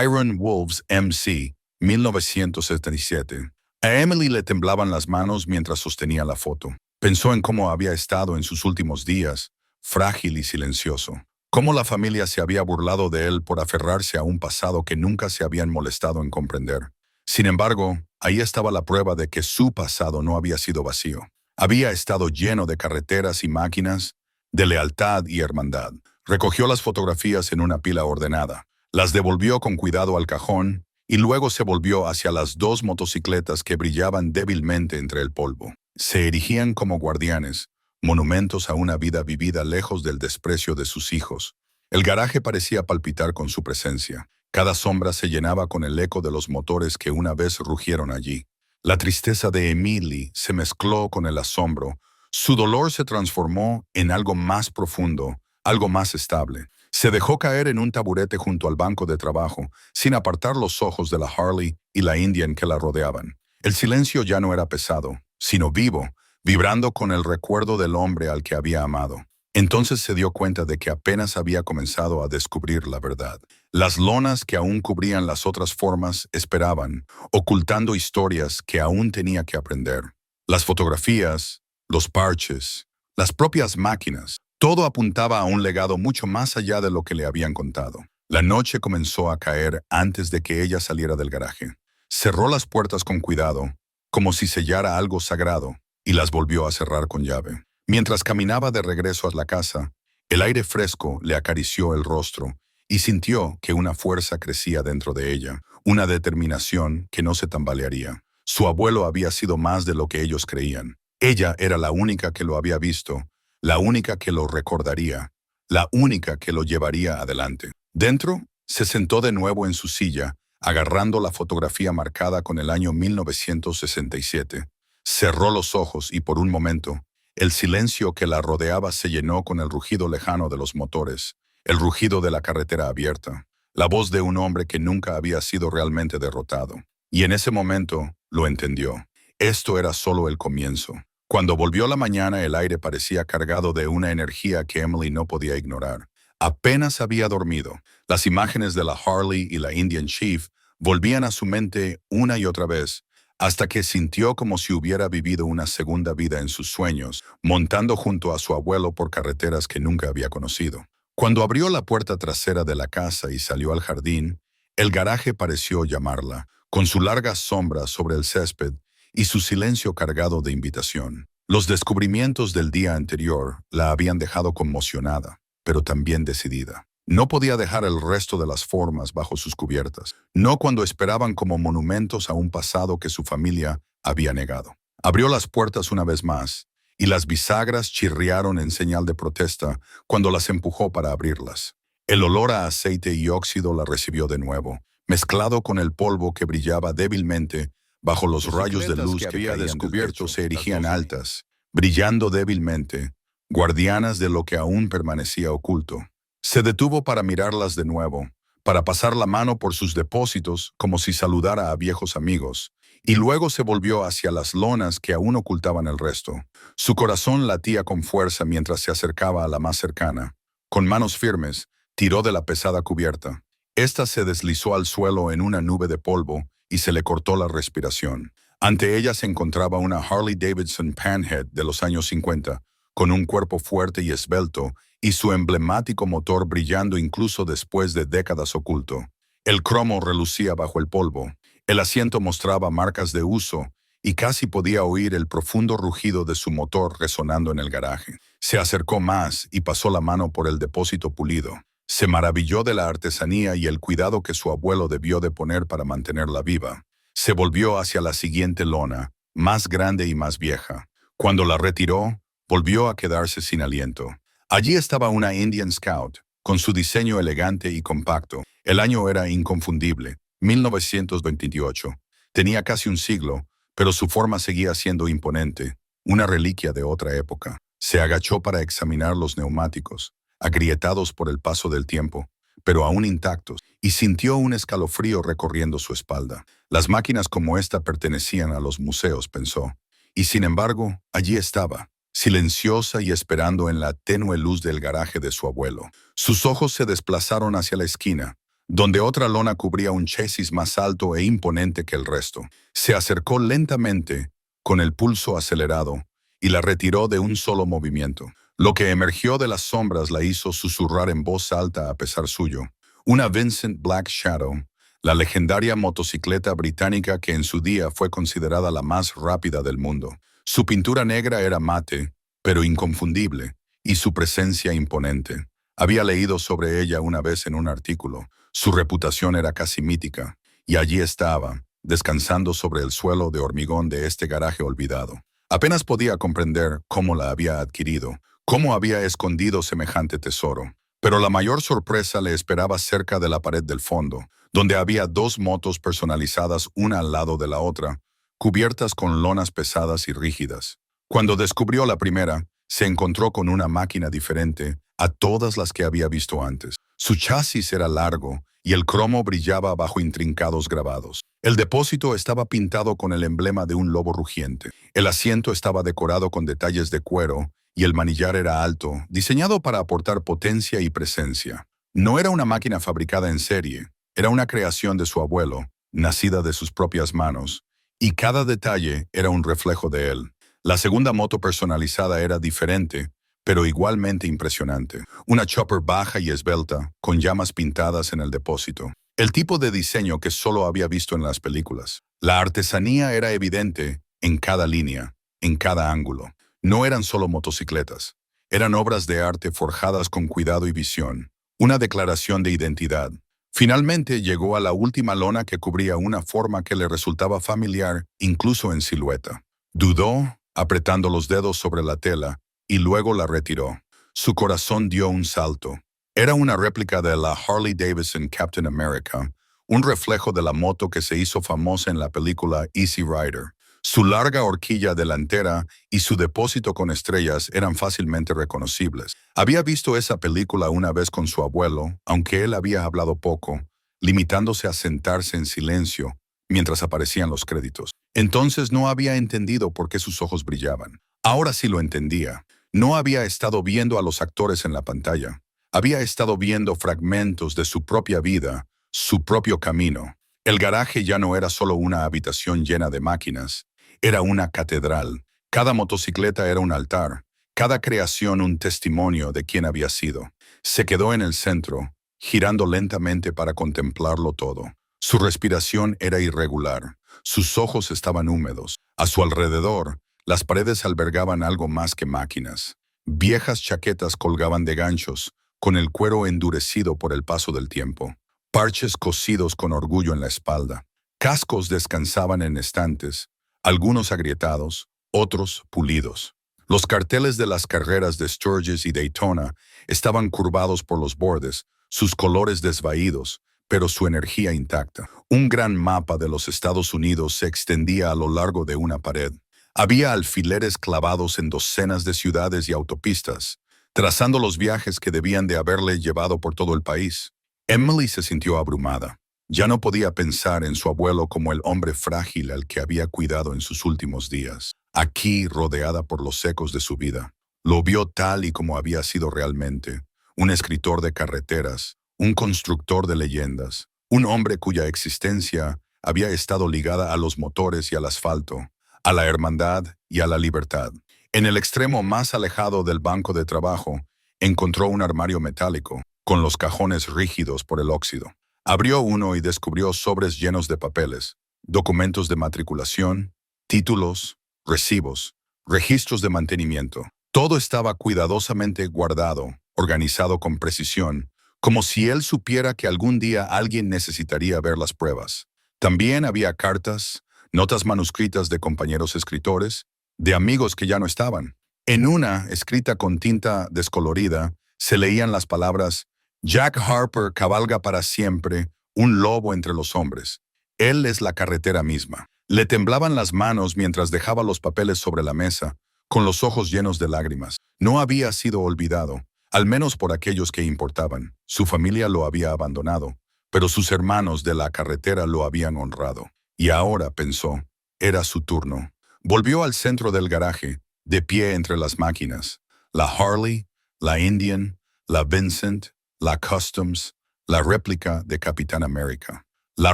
Iron Wolves MC 1977. A Emily le temblaban las manos mientras sostenía la foto. Pensó en cómo había estado en sus últimos días, frágil y silencioso. Cómo la familia se había burlado de él por aferrarse a un pasado que nunca se habían molestado en comprender. Sin embargo, ahí estaba la prueba de que su pasado no había sido vacío. Había estado lleno de carreteras y máquinas, de lealtad y hermandad. Recogió las fotografías en una pila ordenada, las devolvió con cuidado al cajón y luego se volvió hacia las dos motocicletas que brillaban débilmente entre el polvo. Se erigían como guardianes, monumentos a una vida vivida lejos del desprecio de sus hijos. El garaje parecía palpitar con su presencia. Cada sombra se llenaba con el eco de los motores que una vez rugieron allí. La tristeza de Emily se mezcló con el asombro. Su dolor se transformó en algo más profundo, algo más estable. Se dejó caer en un taburete junto al banco de trabajo, sin apartar los ojos de la Harley y la Indian que la rodeaban. El silencio ya no era pesado, sino vivo, vibrando con el recuerdo del hombre al que había amado. Entonces se dio cuenta de que apenas había comenzado a descubrir la verdad. Las lonas que aún cubrían las otras formas esperaban, ocultando historias que aún tenía que aprender. Las fotografías, los parches, las propias máquinas. Todo apuntaba a un legado mucho más allá de lo que le habían contado. La noche comenzó a caer antes de que ella saliera del garaje. Cerró las puertas con cuidado, como si sellara algo sagrado, y las volvió a cerrar con llave. Mientras caminaba de regreso a la casa, el aire fresco le acarició el rostro y sintió que una fuerza crecía dentro de ella, una determinación que no se tambalearía. Su abuelo había sido más de lo que ellos creían. Ella era la única que lo había visto, la única que lo recordaría, la única que lo llevaría adelante. Dentro, se sentó de nuevo en su silla, agarrando la fotografía marcada con el año 1967. Cerró los ojos y por un momento, el silencio que la rodeaba se llenó con el rugido lejano de los motores, el rugido de la carretera abierta, la voz de un hombre que nunca había sido realmente derrotado. Y en ese momento, lo entendió. Esto era solo el comienzo. Cuando volvió la mañana, el aire parecía cargado de una energía que Emily no podía ignorar. Apenas había dormido. Las imágenes de la Harley y la Indian Chief volvían a su mente una y otra vez, hasta que sintió como si hubiera vivido una segunda vida en sus sueños, montando junto a su abuelo por carreteras que nunca había conocido. Cuando abrió la puerta trasera de la casa y salió al jardín, el garaje pareció llamarla, con su larga sombra sobre el césped y su silencio cargado de invitación. Los descubrimientos del día anterior la habían dejado conmocionada, pero también decidida. No podía dejar el resto de las formas bajo sus cubiertas, no cuando esperaban como monumentos a un pasado que su familia había negado. Abrió las puertas una vez más, y las bisagras chirriaron en señal de protesta cuando las empujó para abrirlas. El olor a aceite y óxido la recibió de nuevo, mezclado con el polvo que brillaba débilmente bajo los rayos de luz que había descubierto se erigían altas, brillando débilmente, guardianas de lo que aún permanecía oculto. Se detuvo para mirarlas de nuevo, para pasar la mano por sus depósitos como si saludara a viejos amigos, y luego se volvió hacia las lonas que aún ocultaban el resto. Su corazón latía con fuerza mientras se acercaba a la más cercana. Con manos firmes, tiró de la pesada cubierta. Esta se deslizó al suelo en una nube de polvo y se le cortó la respiración. Ante ella se encontraba una Harley Davidson Panhead de los años 50, con un cuerpo fuerte y esbelto, y su emblemático motor brillando incluso después de décadas oculto. El cromo relucía bajo el polvo. El asiento mostraba marcas de uso, y casi podía oír el profundo rugido de su motor resonando en el garaje. Se acercó más y pasó la mano por el depósito pulido. Se maravilló de la artesanía y el cuidado que su abuelo debió de poner para mantenerla viva. Se volvió hacia la siguiente lona, más grande y más vieja. Cuando la retiró, volvió a quedarse sin aliento. Allí estaba una Indian Scout, con su diseño elegante y compacto. El año era inconfundible, 1928. Tenía casi un siglo, pero su forma seguía siendo imponente, una reliquia de otra época. Se agachó para examinar los neumáticos, agrietados por el paso del tiempo, pero aún intactos, y sintió un escalofrío recorriendo su espalda. Las máquinas como esta pertenecían a los museos, pensó. Y sin embargo, allí estaba, silenciosa y esperando en la tenue luz del garaje de su abuelo. Sus ojos se desplazaron hacia la esquina, donde otra lona cubría un chasis más alto e imponente que el resto. Se acercó lentamente, con el pulso acelerado, y la retiró de un solo movimiento. Lo que emergió de las sombras la hizo susurrar en voz alta a pesar suyo. Una Vincent Black Shadow, la legendaria motocicleta británica que en su día fue considerada la más rápida del mundo. Su pintura negra era mate, pero inconfundible, y su presencia imponente. Había leído sobre ella una vez en un artículo. Su reputación era casi mítica, y allí estaba, descansando sobre el suelo de hormigón de este garaje olvidado. Apenas podía comprender cómo la había adquirido, cómo había escondido semejante tesoro. Pero la mayor sorpresa le esperaba cerca de la pared del fondo, donde había dos motos personalizadas una al lado de la otra, cubiertas con lonas pesadas y rígidas. Cuando descubrió la primera, se encontró con una máquina diferente a todas las que había visto antes. Su chasis era largo y el cromo brillaba bajo intrincados grabados. El depósito estaba pintado con el emblema de un lobo rugiente. El asiento estaba decorado con detalles de cuero y el manillar era alto, diseñado para aportar potencia y presencia. No era una máquina fabricada en serie, era una creación de su abuelo, nacida de sus propias manos, y cada detalle era un reflejo de él. La segunda moto personalizada era diferente, pero igualmente impresionante. Una chopper baja y esbelta, con llamas pintadas en el depósito. El tipo de diseño que solo había visto en las películas. La artesanía era evidente en cada línea, en cada ángulo. No eran solo motocicletas. Eran obras de arte forjadas con cuidado y visión. Una declaración de identidad. Finalmente llegó a la última lona que cubría una forma que le resultaba familiar, incluso en silueta. Dudó, apretando los dedos sobre la tela, y luego la retiró. Su corazón dio un salto. Era una réplica de la Harley Davidson Captain America, un reflejo de la moto que se hizo famosa en la película Easy Rider. Su larga horquilla delantera y su depósito con estrellas eran fácilmente reconocibles. Había visto esa película una vez con su abuelo, aunque él había hablado poco, limitándose a sentarse en silencio mientras aparecían los créditos. Entonces no había entendido por qué sus ojos brillaban. Ahora sí lo entendía. No había estado viendo a los actores en la pantalla. Había estado viendo fragmentos de su propia vida, su propio camino. El garaje ya no era solo una habitación llena de máquinas. Era una catedral. Cada motocicleta era un altar. Cada creación un testimonio de quién había sido. Se quedó en el centro, girando lentamente para contemplarlo todo. Su respiración era irregular. Sus ojos estaban húmedos. A su alrededor, las paredes albergaban algo más que máquinas. Viejas chaquetas colgaban de ganchos, con el cuero endurecido por el paso del tiempo. Parches cosidos con orgullo en la espalda. Cascos descansaban en estantes, algunos agrietados, otros pulidos. Los carteles de las carreras de Sturgis y Daytona estaban curvados por los bordes, sus colores desvaídos, pero su energía intacta. Un gran mapa de los Estados Unidos se extendía a lo largo de una pared. Había alfileres clavados en docenas de ciudades y autopistas, trazando los viajes que debían de haberle llevado por todo el país. Emily se sintió abrumada. Ya no podía pensar en su abuelo como el hombre frágil al que había cuidado en sus últimos días. Aquí, rodeada por los ecos de su vida, lo vio tal y como había sido realmente, un escritor de carreteras, un constructor de leyendas, un hombre cuya existencia había estado ligada a los motores y al asfalto, a la hermandad y a la libertad. En el extremo más alejado del banco de trabajo, encontró un armario metálico, con los cajones rígidos por el óxido. Abrió uno y descubrió sobres llenos de papeles, documentos de matriculación, títulos, recibos, registros de mantenimiento. Todo estaba cuidadosamente guardado, organizado con precisión, como si él supiera que algún día alguien necesitaría ver las pruebas. También había cartas, notas manuscritas de compañeros escritores, de amigos que ya no estaban. En una, escrita con tinta descolorida, se leían las palabras: Jack Harper cabalga para siempre, un lobo entre los hombres. Él es la carretera misma. Le temblaban las manos mientras dejaba los papeles sobre la mesa, con los ojos llenos de lágrimas. No había sido olvidado, al menos por aquellos que importaban. Su familia lo había abandonado, pero sus hermanos de la carretera lo habían honrado. Y ahora, pensó, era su turno. Volvió al centro del garaje, de pie entre las máquinas. La Harley, la Indian, la Vincent, la Customs, la réplica de Capitán América. La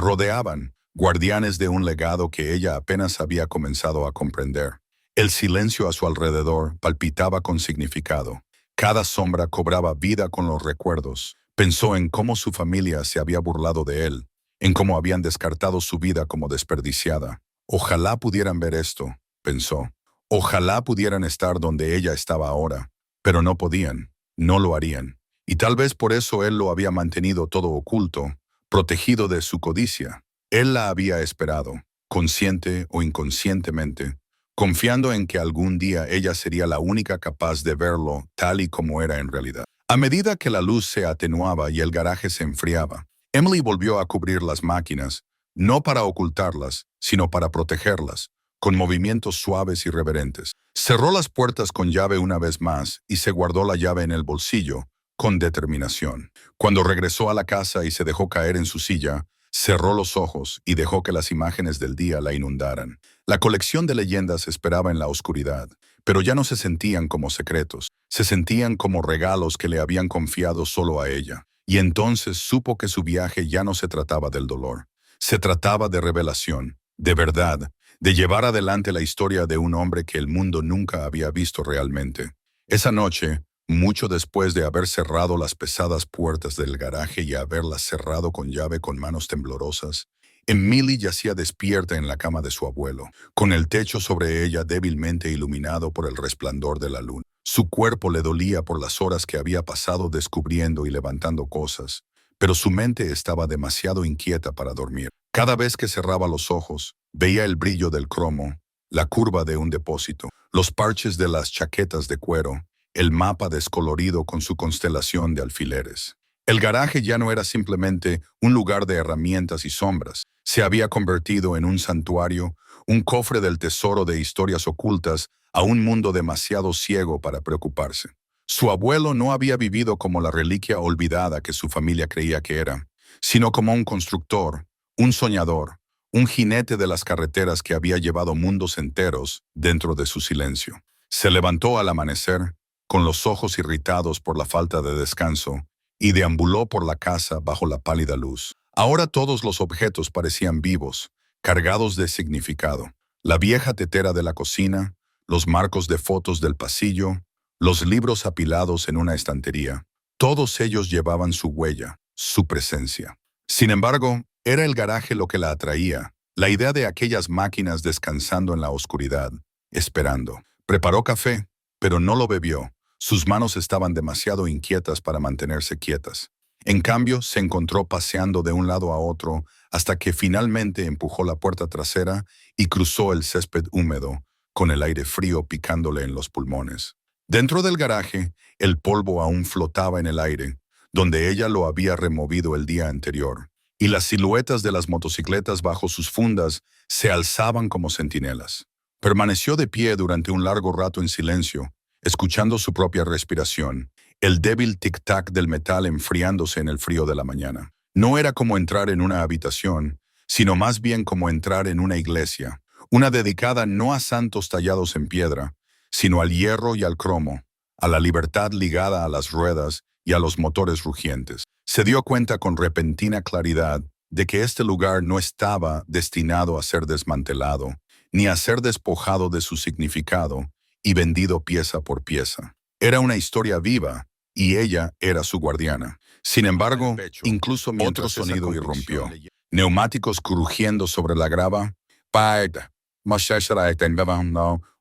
rodeaban, guardianes de un legado que ella apenas había comenzado a comprender. El silencio a su alrededor palpitaba con significado. Cada sombra cobraba vida con los recuerdos. Pensó en cómo su familia se había burlado de él, en cómo habían descartado su vida como desperdiciada. Ojalá pudieran ver esto, pensó. Ojalá pudieran estar donde ella estaba ahora, pero no podían, no lo harían. Y tal vez por eso él lo había mantenido todo oculto, protegido de su codicia. Él la había esperado, consciente o inconscientemente, confiando en que algún día ella sería la única capaz de verlo tal y como era en realidad. A medida que la luz se atenuaba y el garaje se enfriaba, Emily volvió a cubrir las máquinas, no para ocultarlas, sino para protegerlas, con movimientos suaves y reverentes. Cerró las puertas con llave una vez más y se guardó la llave en el bolsillo, con determinación. Cuando regresó a la casa y se dejó caer en su silla, cerró los ojos y dejó que las imágenes del día la inundaran. La colección de leyendas esperaba en la oscuridad, pero ya no se sentían como secretos, se sentían como regalos que le habían confiado solo a ella. Y entonces supo que su viaje ya no se trataba del dolor. Se trataba de revelación, de verdad, de llevar adelante la historia de un hombre que el mundo nunca había visto realmente. Esa noche, mucho después de haber cerrado las pesadas puertas del garaje y haberlas cerrado con llave con manos temblorosas, Emily yacía despierta en la cama de su abuelo, con el techo sobre ella débilmente iluminado por el resplandor de la luna. Su cuerpo le dolía por las horas que había pasado descubriendo y levantando cosas, pero su mente estaba demasiado inquieta para dormir. Cada vez que cerraba los ojos, veía el brillo del cromo, la curva de un depósito, los parches de las chaquetas de cuero, el mapa descolorido con su constelación de alfileres. El garaje ya no era simplemente un lugar de herramientas y sombras. Se había convertido en un santuario, un cofre del tesoro de historias ocultas a un mundo demasiado ciego para preocuparse. Su abuelo no había vivido como la reliquia olvidada que su familia creía que era, sino como un constructor, un soñador, un jinete de las carreteras que había llevado mundos enteros dentro de su silencio. Se levantó al amanecer, con los ojos irritados por la falta de descanso, y deambuló por la casa bajo la pálida luz. Ahora todos los objetos parecían vivos, cargados de significado. La vieja tetera de la cocina, los marcos de fotos del pasillo, los libros apilados en una estantería. Todos ellos llevaban su huella, su presencia. Sin embargo, era el garaje lo que la atraía, la idea de aquellas máquinas descansando en la oscuridad, esperando. Preparó café, pero no lo bebió. Sus manos estaban demasiado inquietas para mantenerse quietas. En cambio, se encontró paseando de un lado a otro hasta que finalmente empujó la puerta trasera y cruzó el césped húmedo, con el aire frío picándole en los pulmones. Dentro del garaje, el polvo aún flotaba en el aire, donde ella lo había removido el día anterior, y las siluetas de las motocicletas bajo sus fundas se alzaban como centinelas. Permaneció de pie durante un largo rato en silencio, escuchando su propia respiración, el débil tic-tac del metal enfriándose en el frío de la mañana. No era como entrar en una habitación, sino más bien como entrar en una iglesia, una dedicada no a santos tallados en piedra, sino al hierro y al cromo, a la libertad ligada a las ruedas y a los motores rugientes. Se dio cuenta con repentina claridad de que este lugar no estaba destinado a ser desmantelado, ni a ser despojado de su significado y vendido pieza por pieza. Era una historia viva, y ella era su guardiana. Sin embargo, incluso otro sonido irrumpió. Neumáticos crujiendo sobre la grava,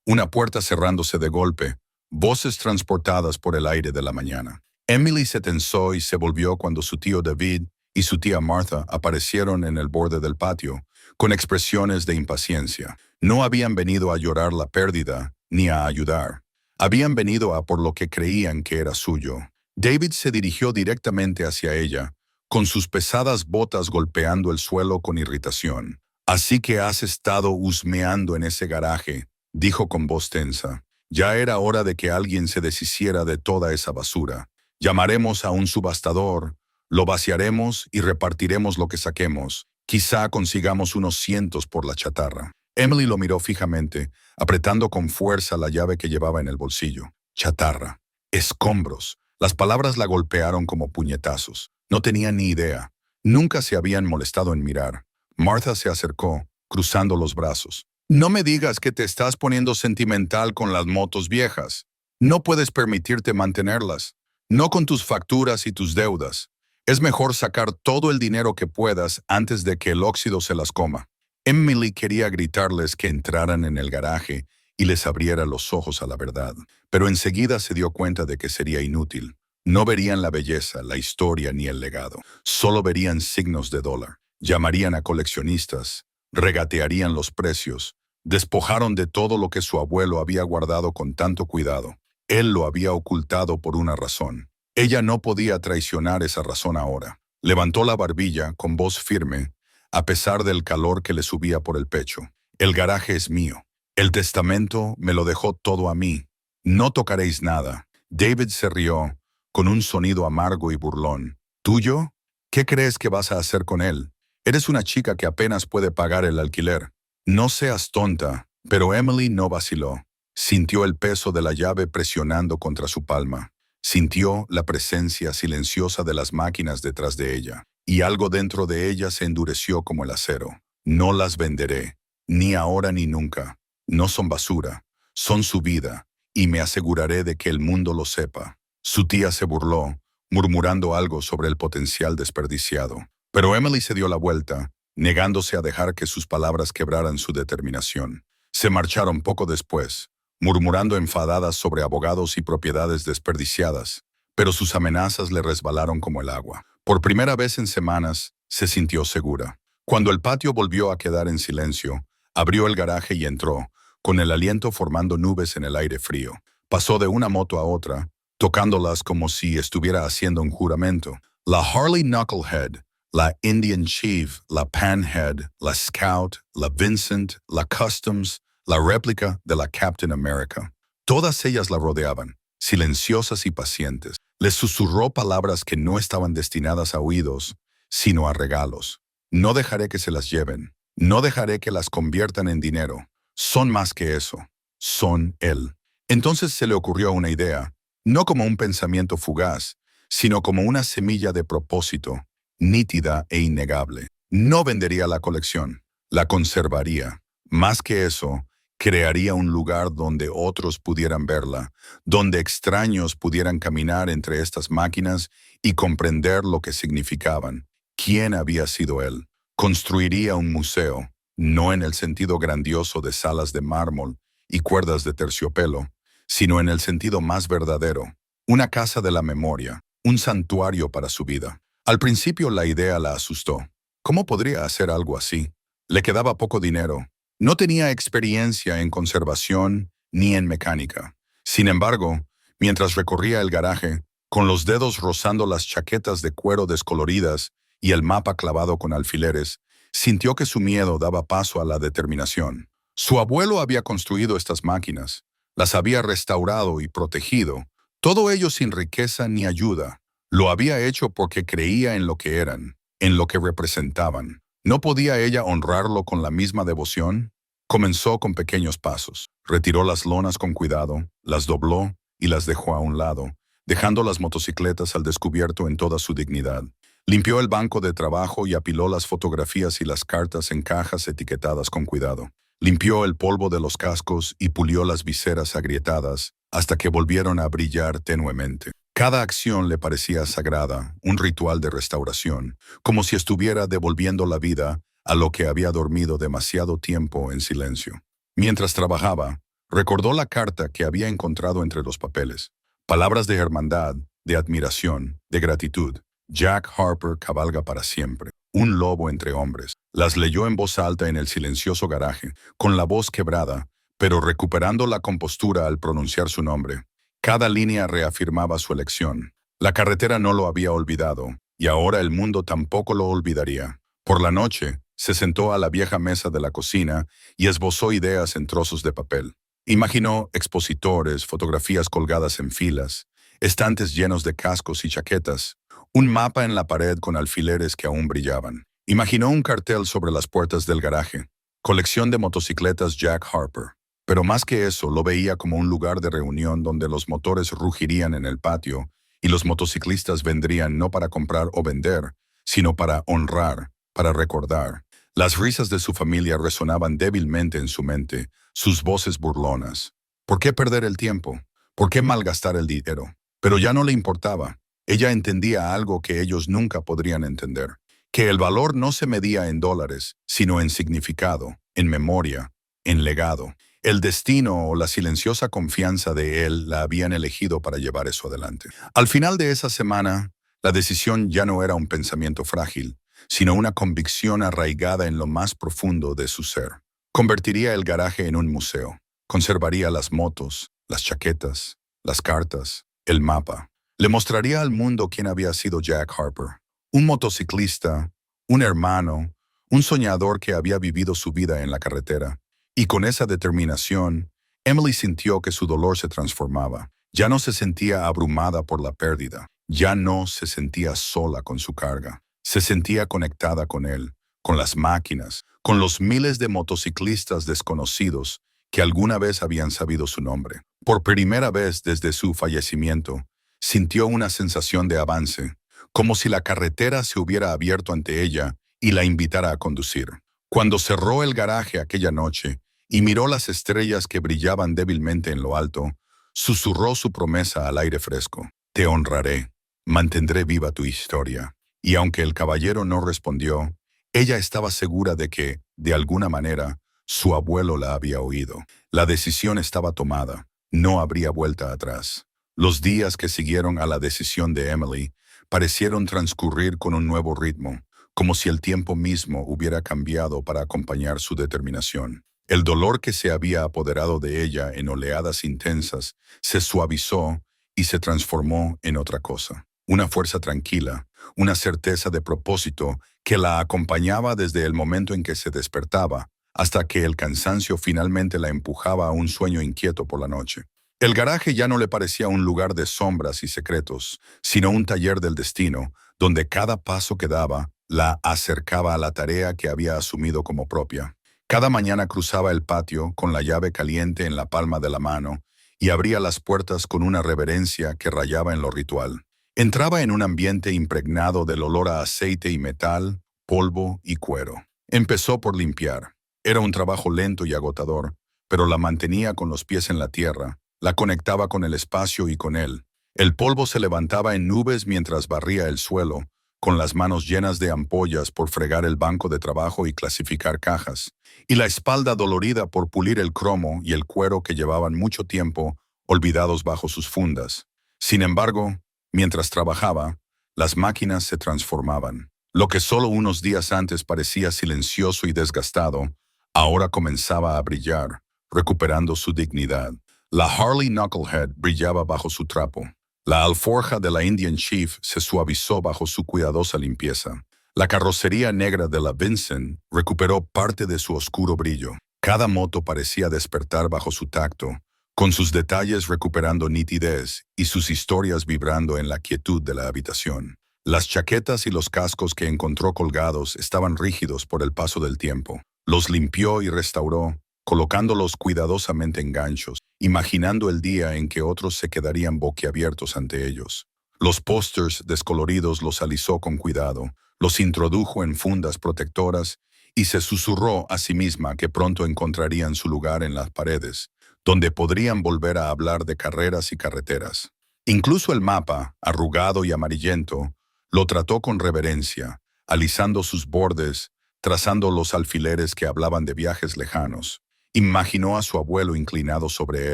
una puerta cerrándose de golpe, voces transportadas por el aire de la mañana. Emily se tensó y se volvió cuando su tío David y su tía Martha aparecieron en el borde del patio, con expresiones de impaciencia. No habían venido a llorar la pérdida, ni a ayudar. Habían venido a por lo que creían que era suyo. David se dirigió directamente hacia ella, con sus pesadas botas golpeando el suelo con irritación. «Así que has estado husmeando en ese garaje», dijo con voz tensa. «Ya era hora de que alguien se deshiciera de toda esa basura. Llamaremos a un subastador, lo vaciaremos y repartiremos lo que saquemos. Quizá consigamos unos cientos por la chatarra». Emily lo miró fijamente, apretando con fuerza la llave que llevaba en el bolsillo. Chatarra. Escombros. Las palabras la golpearon como puñetazos. No tenía ni idea. Nunca se habían molestado en mirar. Martha se acercó, cruzando los brazos. «No me digas que te estás poniendo sentimental con las motos viejas. No puedes permitirte mantenerlas. No con tus facturas y tus deudas. Es mejor sacar todo el dinero que puedas antes de que el óxido se las coma». Emily quería gritarles que entraran en el garaje y les abriera los ojos a la verdad, pero enseguida se dio cuenta de que sería inútil. No verían la belleza, la historia ni el legado. Solo verían signos de dólar. Llamarían a coleccionistas, regatearían los precios, despojaron de todo lo que su abuelo había guardado con tanto cuidado. Él lo había ocultado por una razón. Ella no podía traicionar esa razón ahora. Levantó la barbilla con voz firme, a pesar del calor que le subía por el pecho. «El garaje es mío. El testamento me lo dejó todo a mí. No tocaréis nada». David se rió, con un sonido amargo y burlón. «¿Tuyo? ¿Qué crees que vas a hacer con él? Eres una chica que apenas puede pagar el alquiler». «No seas tonta». Pero Emily no vaciló. Sintió el peso de la llave presionando contra su palma. Sintió la presencia silenciosa de las máquinas detrás de ella. Y algo dentro de ella se endureció como el acero. «No las venderé. Ni ahora ni nunca. No son basura. Son su vida, y me aseguraré de que el mundo lo sepa. Su tía se burló, murmurando algo sobre el potencial desperdiciado. Pero Emily se dio la vuelta, negándose a dejar que sus palabras quebraran su determinación. Se marcharon poco después, murmurando enfadadas sobre abogados y propiedades desperdiciadas, pero sus amenazas le resbalaron como el agua. Por primera vez en semanas, se sintió segura. Cuando el patio volvió a quedar en silencio, abrió el garaje y entró, con el aliento formando nubes en el aire frío. Pasó de una moto a otra, tocándolas como si estuviera haciendo un juramento. La Harley Knucklehead, la Indian Chief, la Panhead, la Scout, la Vincent, la Customs, la réplica de la Captain America. Todas ellas la rodeaban, silenciosas y pacientes. Les susurró palabras que no estaban destinadas a oídos, sino a regalos. No dejaré que se las lleven. No dejaré que las conviertan en dinero. Son más que eso. Son él. Entonces se le ocurrió una idea, no como un pensamiento fugaz, sino como una semilla de propósito, nítida e innegable. No vendería la colección, la conservaría. Más que eso, crearía un lugar donde otros pudieran verla, donde extraños pudieran caminar entre estas máquinas y comprender lo que significaban. ¿Quién había sido él? Construiría un museo, no en el sentido grandioso de salas de mármol y cuerdas de terciopelo, sino en el sentido más verdadero, una casa de la memoria, un santuario para su vida. Al principio la idea la asustó. ¿Cómo podría hacer algo así? Le quedaba poco dinero. No tenía experiencia en conservación ni en mecánica. Sin embargo, mientras recorría el garaje, con los dedos rozando las chaquetas de cuero descoloridas y el mapa clavado con alfileres, sintió que su miedo daba paso a la determinación. Su abuelo había construido estas máquinas, las había restaurado y protegido, todo ello sin riqueza ni ayuda. Lo había hecho porque creía en lo que eran, en lo que representaban. ¿No podía ella honrarlo con la misma devoción? Comenzó con pequeños pasos. Retiró las lonas con cuidado, las dobló y las dejó a un lado, dejando las motocicletas al descubierto en toda su dignidad. Limpió el banco de trabajo y apiló las fotografías y las cartas en cajas etiquetadas con cuidado. Limpió el polvo de los cascos y pulió las viseras agrietadas hasta que volvieron a brillar tenuemente. Cada acción le parecía sagrada, un ritual de restauración, como si estuviera devolviendo la vida a lo que había dormido demasiado tiempo en silencio. Mientras trabajaba, recordó la carta que había encontrado entre los papeles. Palabras de hermandad, de admiración, de gratitud. Jack Harper cabalga para siempre. Un lobo entre hombres. Las leyó en voz alta en el silencioso garaje, con la voz quebrada, pero recuperando la compostura al pronunciar su nombre. Cada línea reafirmaba su elección. La carretera no lo había olvidado, y ahora el mundo tampoco lo olvidaría. Por la noche, se sentó a la vieja mesa de la cocina y esbozó ideas en trozos de papel. Imaginó expositores, fotografías colgadas en filas, estantes llenos de cascos y chaquetas, un mapa en la pared con alfileres que aún brillaban. Imaginó un cartel sobre las puertas del garaje, colección de motocicletas Jack Harper. Pero más que eso, lo veía como un lugar de reunión donde los motores rugirían en el patio y los motociclistas vendrían no para comprar o vender, sino para honrar, para recordar. Las risas de su familia resonaban débilmente en su mente, sus voces burlonas. ¿Por qué perder el tiempo? ¿Por qué malgastar el dinero? Pero ya no le importaba. Ella entendía algo que ellos nunca podrían entender, que el valor no se medía en dólares, sino en significado, en memoria, en legado. El destino o la silenciosa confianza de él la habían elegido para llevar eso adelante. Al final de esa semana, la decisión ya no era un pensamiento frágil, sino una convicción arraigada en lo más profundo de su ser. Convertiría el garaje en un museo. Conservaría las motos, las chaquetas, las cartas, el mapa. Le mostraría al mundo quién había sido Jack Harper. Un motociclista, un hermano, un soñador que había vivido su vida en la carretera. Y con esa determinación, Emily sintió que su dolor se transformaba. Ya no se sentía abrumada por la pérdida. Ya no se sentía sola con su carga. Se sentía conectada con él, con las máquinas, con los miles de motociclistas desconocidos que alguna vez habían sabido su nombre. Por primera vez desde su fallecimiento, sintió una sensación de avance, como si la carretera se hubiera abierto ante ella y la invitara a conducir. Cuando cerró el garaje aquella noche y miró las estrellas que brillaban débilmente en lo alto, susurró su promesa al aire fresco. Te honraré, mantendré viva tu historia. Y aunque el caballero no respondió, ella estaba segura de que, de alguna manera, su abuelo la había oído. La decisión estaba tomada. No habría vuelta atrás. Los días que siguieron a la decisión de Emily parecieron transcurrir con un nuevo ritmo, como si el tiempo mismo hubiera cambiado para acompañar su determinación. El dolor que se había apoderado de ella en oleadas intensas se suavizó y se transformó en otra cosa. Una fuerza tranquila, una certeza de propósito que la acompañaba desde el momento en que se despertaba hasta que el cansancio finalmente la empujaba a un sueño inquieto por la noche. El garaje ya no le parecía un lugar de sombras y secretos, sino un taller del destino, donde cada paso que daba la acercaba a la tarea que había asumido como propia. Cada mañana cruzaba el patio con la llave caliente en la palma de la mano y abría las puertas con una reverencia que rayaba en lo ritual. Entraba en un ambiente impregnado del olor a aceite y metal, polvo y cuero. Empezó por limpiar. Era un trabajo lento y agotador, pero la mantenía con los pies en la tierra, la conectaba con el espacio y con él. El polvo se levantaba en nubes mientras barría el suelo, con las manos llenas de ampollas por fregar el banco de trabajo y clasificar cajas, y la espalda dolorida por pulir el cromo y el cuero que llevaban mucho tiempo olvidados bajo sus fundas. Sin embargo, mientras trabajaba, las máquinas se transformaban. Lo que solo unos días antes parecía silencioso y desgastado, ahora comenzaba a brillar, recuperando su dignidad. La Harley Knucklehead brillaba bajo su trapo. La alforja de la Indian Chief se suavizó bajo su cuidadosa limpieza. La carrocería negra de la Vincent recuperó parte de su oscuro brillo. Cada moto parecía despertar bajo su tacto, con sus detalles recuperando nitidez y sus historias vibrando en la quietud de la habitación. Las chaquetas y los cascos que encontró colgados estaban rígidos por el paso del tiempo. Los limpió y restauró, colocándolos cuidadosamente en ganchos, imaginando el día en que otros se quedarían boquiabiertos ante ellos. Los pósters descoloridos los alisó con cuidado, los introdujo en fundas protectoras y se susurró a sí misma que pronto encontrarían su lugar en las paredes, donde podrían volver a hablar de carreras y carreteras. Incluso el mapa, arrugado y amarillento, lo trató con reverencia, alisando sus bordes, trazando los alfileres que hablaban de viajes lejanos. Imaginó a su abuelo inclinado sobre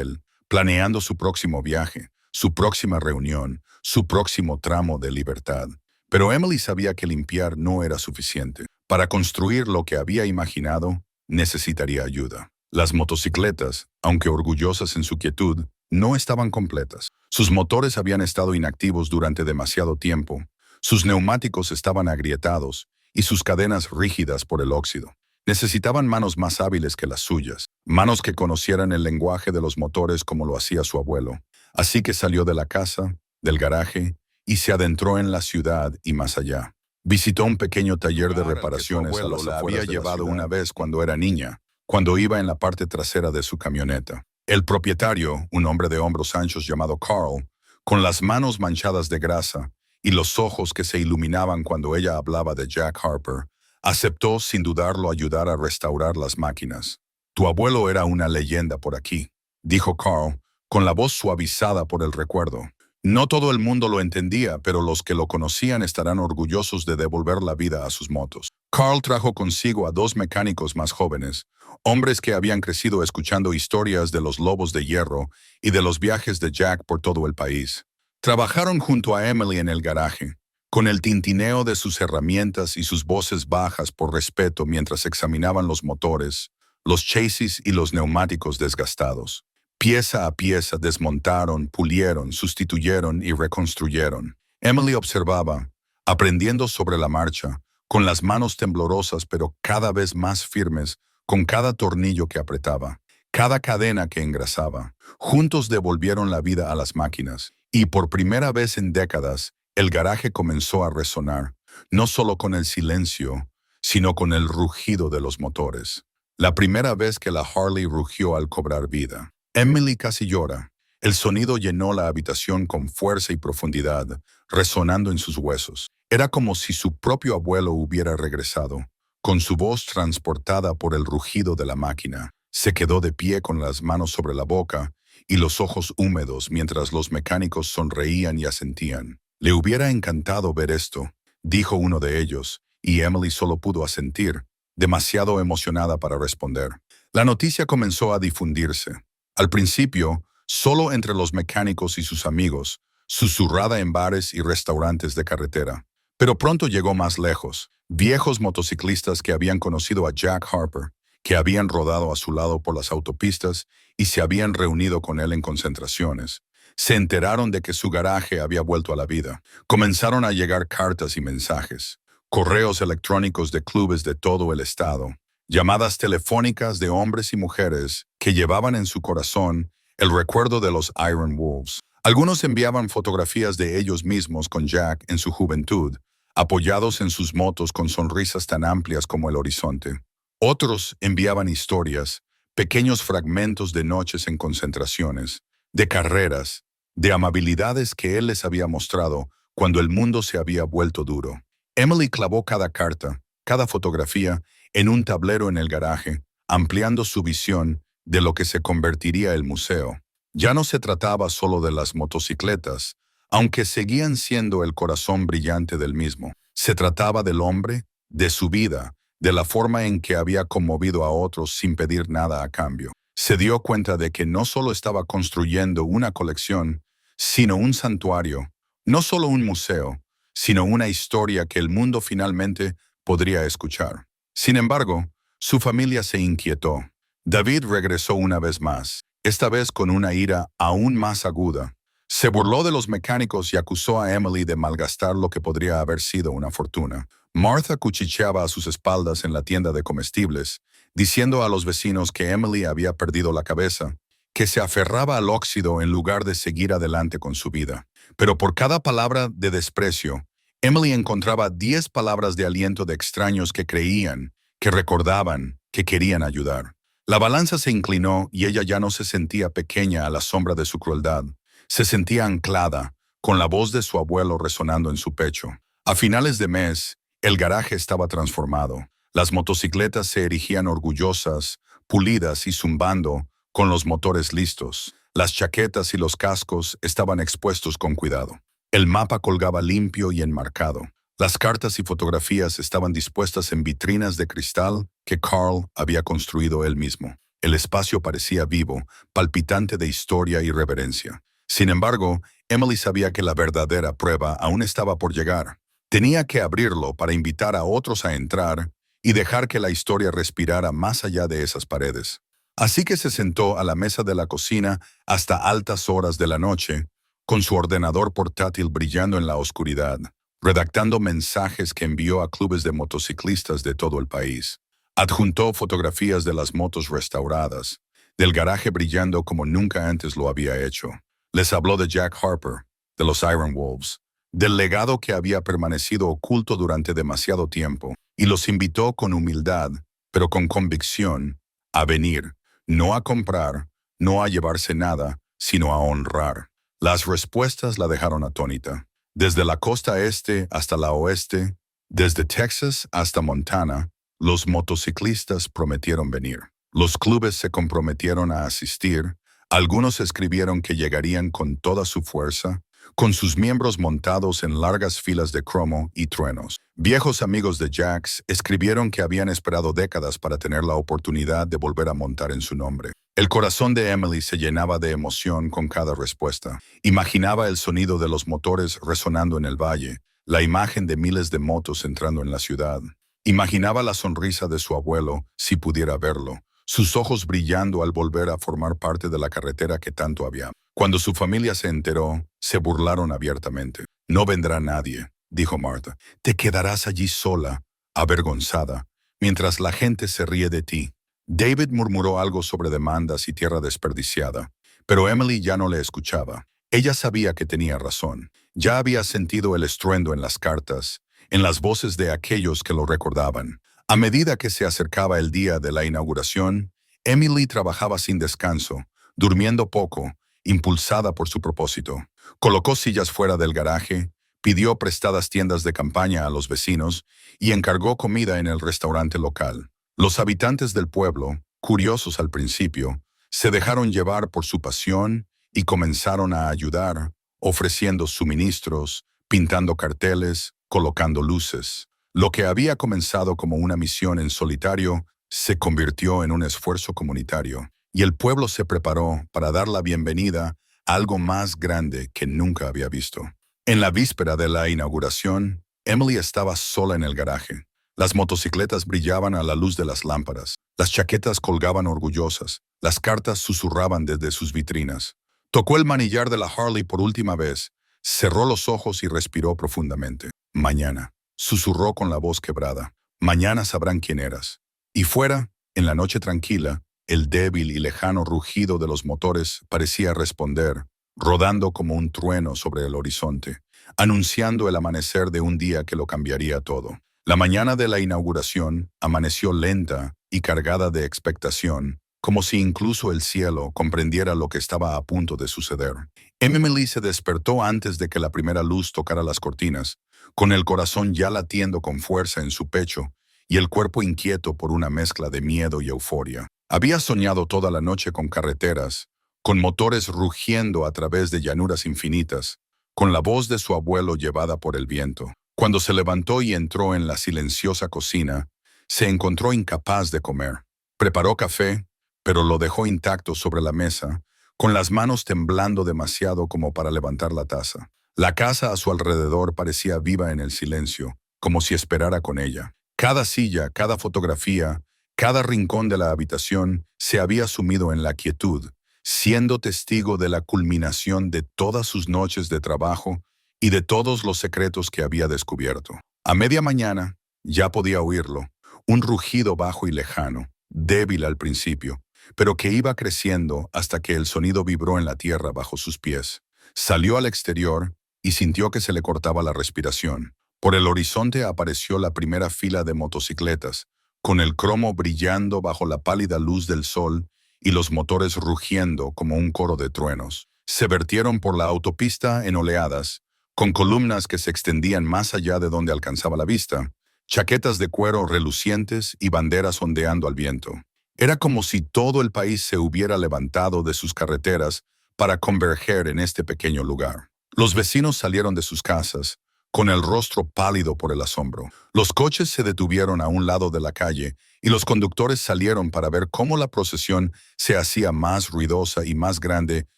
él, planeando su próximo viaje, su próxima reunión, su próximo tramo de libertad. Pero Emily sabía que limpiar no era suficiente. Para construir lo que había imaginado, necesitaría ayuda. Las motocicletas, aunque orgullosas en su quietud, no estaban completas. Sus motores habían estado inactivos durante demasiado tiempo, sus neumáticos estaban agrietados y sus cadenas rígidas por el óxido. Necesitaban manos más hábiles que las suyas, manos que conocieran el lenguaje de los motores como lo hacía su abuelo. Así que salió de la casa, del garaje, y se adentró en la ciudad y más allá. Visitó un pequeño taller de reparaciones a las había llevado una vez cuando era niña, cuando iba en la parte trasera de su camioneta. El propietario, un hombre de hombros anchos llamado Carl, con las manos manchadas de grasa y los ojos que se iluminaban cuando ella hablaba de Jack Harper, aceptó sin dudarlo ayudar a restaurar las máquinas. Tu abuelo era una leyenda por aquí, dijo Carl, con la voz suavizada por el recuerdo. No todo el mundo lo entendía, pero los que lo conocían estarán orgullosos de devolver la vida a sus motos. Carl trajo consigo a dos mecánicos más jóvenes, hombres que habían crecido escuchando historias de los lobos de hierro y de los viajes de Jack por todo el país. Trabajaron junto a Emily en el garaje, con el tintineo de sus herramientas y sus voces bajas por respeto mientras examinaban los motores, los chasis y los neumáticos desgastados. Pieza a pieza desmontaron, pulieron, sustituyeron y reconstruyeron. Emily observaba, aprendiendo sobre la marcha, con las manos temblorosas pero cada vez más firmes, con cada tornillo que apretaba, cada cadena que engrasaba. Juntos devolvieron la vida a las máquinas, y por primera vez en décadas, el garaje comenzó a resonar, no solo con el silencio, sino con el rugido de los motores. La primera vez que la Harley rugió al cobrar vida. Emily casi llora. El sonido llenó la habitación con fuerza y profundidad, resonando en sus huesos. Era como si su propio abuelo hubiera regresado, con su voz transportada por el rugido de la máquina. Se quedó de pie con las manos sobre la boca y los ojos húmedos mientras los mecánicos sonreían y asentían. Le hubiera encantado ver esto, dijo uno de ellos, y Emily solo pudo asentir, demasiado emocionada para responder. La noticia comenzó a difundirse. Al principio, solo entre los mecánicos y sus amigos, susurrada en bares y restaurantes de carretera. Pero pronto llegó más lejos. Viejos motociclistas que habían conocido a Jack Harper, que habían rodado a su lado por las autopistas y se habían reunido con él en concentraciones, se enteraron de que su garaje había vuelto a la vida. Comenzaron a llegar cartas y mensajes, correos electrónicos de clubes de todo el estado, llamadas telefónicas de hombres y mujeres que llevaban en su corazón el recuerdo de los Iron Wolves. Algunos enviaban fotografías de ellos mismos con Jack en su juventud, apoyados en sus motos con sonrisas tan amplias como el horizonte. Otros enviaban historias, pequeños fragmentos de noches en concentraciones, de carreras, de amabilidades que él les había mostrado cuando el mundo se había vuelto duro. Emily clavó cada carta, cada fotografía, en un tablero en el garaje, ampliando su visión de lo que se convertiría el museo. Ya no se trataba solo de las motocicletas, aunque seguían siendo el corazón brillante del mismo. Se trataba del hombre, de su vida, de la forma en que había conmovido a otros sin pedir nada a cambio. Se dio cuenta de que no solo estaba construyendo una colección, sino un santuario, no solo un museo, sino una historia que el mundo finalmente podría escuchar. Sin embargo, su familia se inquietó. David regresó una vez más, esta vez con una ira aún más aguda. Se burló de los mecánicos y acusó a Emily de malgastar lo que podría haber sido una fortuna. Martha cuchicheaba a sus espaldas en la tienda de comestibles, diciendo a los vecinos que Emily había perdido la cabeza, que se aferraba al óxido en lugar de seguir adelante con su vida. Pero por cada palabra de desprecio, Emily encontraba 10 palabras de aliento de extraños que creían, que recordaban, que querían ayudar. La balanza se inclinó y ella ya no se sentía pequeña a la sombra de su crueldad. Se sentía anclada, con la voz de su abuelo resonando en su pecho. A finales de mes, el garaje estaba transformado. Las motocicletas se erigían orgullosas, pulidas y zumbando, con los motores listos. Las chaquetas y los cascos estaban expuestos con cuidado. El mapa colgaba limpio y enmarcado. Las cartas y fotografías estaban dispuestas en vitrinas de cristal que Carl había construido él mismo. El espacio parecía vivo, palpitante de historia y reverencia. Sin embargo, Emily sabía que la verdadera prueba aún estaba por llegar. Tenía que abrirlo para invitar a otros a entrar y dejar que la historia respirara más allá de esas paredes. Así que se sentó a la mesa de la cocina hasta altas horas de la noche, con su ordenador portátil brillando en la oscuridad, redactando mensajes que envió a clubes de motociclistas de todo el país. Adjuntó fotografías de las motos restauradas, del garaje brillando como nunca antes lo había hecho. Les habló de Jack Harper, de los Iron Wolves, del legado que había permanecido oculto durante demasiado tiempo, y los invitó con humildad, pero con convicción, a venir, no a comprar, no a llevarse nada, sino a honrar. Las respuestas la dejaron atónita. Desde la costa este hasta la oeste, desde Texas hasta Montana, los motociclistas prometieron venir. Los clubes se comprometieron a asistir. Algunos escribieron que llegarían con toda su fuerza, con sus miembros montados en largas filas de cromo y truenos. Viejos amigos de Jack's escribieron que habían esperado décadas para tener la oportunidad de volver a montar en su nombre. El corazón de Emily se llenaba de emoción con cada respuesta. Imaginaba el sonido de los motores resonando en el valle, la imagen de miles de motos entrando en la ciudad. Imaginaba la sonrisa de su abuelo, si pudiera verlo, sus ojos brillando al volver a formar parte de la carretera que tanto había. Cuando su familia se enteró, se burlaron abiertamente. «No vendrá nadie», dijo Martha. «Te quedarás allí sola, avergonzada, mientras la gente se ríe de ti». David murmuró algo sobre demandas y tierra desperdiciada, pero Emily ya no le escuchaba. Ella sabía que tenía razón. Ya había sentido el estruendo en las cartas, en las voces de aquellos que lo recordaban. A medida que se acercaba el día de la inauguración, Emily trabajaba sin descanso, durmiendo poco, impulsada por su propósito. Colocó sillas fuera del garaje, pidió prestadas tiendas de campaña a los vecinos y encargó comida en el restaurante local. Los habitantes del pueblo, curiosos al principio, se dejaron llevar por su pasión y comenzaron a ayudar, ofreciendo suministros, pintando carteles, colocando luces. Lo que había comenzado como una misión en solitario se convirtió en un esfuerzo comunitario, y el pueblo se preparó para dar la bienvenida a algo más grande que nunca había visto. En la víspera de la inauguración, Emily estaba sola en el garaje. Las motocicletas brillaban a la luz de las lámparas, las chaquetas colgaban orgullosas, las cartas susurraban desde sus vitrinas. Tocó el manillar de la Harley por última vez, cerró los ojos y respiró profundamente. Mañana, susurró con la voz quebrada. Mañana sabrán quién eras. Y fuera, en la noche tranquila, el débil y lejano rugido de los motores parecía responder, rodando como un trueno sobre el horizonte, anunciando el amanecer de un día que lo cambiaría todo. La mañana de la inauguración amaneció lenta y cargada de expectación, como si incluso el cielo comprendiera lo que estaba a punto de suceder. Emily se despertó antes de que la primera luz tocara las cortinas, con el corazón ya latiendo con fuerza en su pecho y el cuerpo inquieto por una mezcla de miedo y euforia. Había soñado toda la noche con carreteras, con motores rugiendo a través de llanuras infinitas, con la voz de su abuelo llevada por el viento. Cuando se levantó y entró en la silenciosa cocina, se encontró incapaz de comer. Preparó café, pero lo dejó intacto sobre la mesa, con las manos temblando demasiado como para levantar la taza. La casa a su alrededor parecía viva en el silencio, como si esperara con ella. Cada silla, cada fotografía, cada rincón de la habitación se había sumido en la quietud, siendo testigo de la culminación de todas sus noches de trabajo y de todos los secretos que había descubierto. A media mañana, ya podía oírlo, un rugido bajo y lejano, débil al principio, pero que iba creciendo hasta que el sonido vibró en la tierra bajo sus pies. Salió al exterior y sintió que se le cortaba la respiración. Por el horizonte apareció la primera fila de motocicletas, con el cromo brillando bajo la pálida luz del sol y los motores rugiendo como un coro de truenos. Se vertieron por la autopista en oleadas, con columnas que se extendían más allá de donde alcanzaba la vista, chaquetas de cuero relucientes y banderas ondeando al viento. Era como si todo el país se hubiera levantado de sus carreteras para converger en este pequeño lugar. Los vecinos salieron de sus casas, con el rostro pálido por el asombro. Los coches se detuvieron a un lado de la calle y los conductores salieron para ver cómo la procesión se hacía más ruidosa y más grande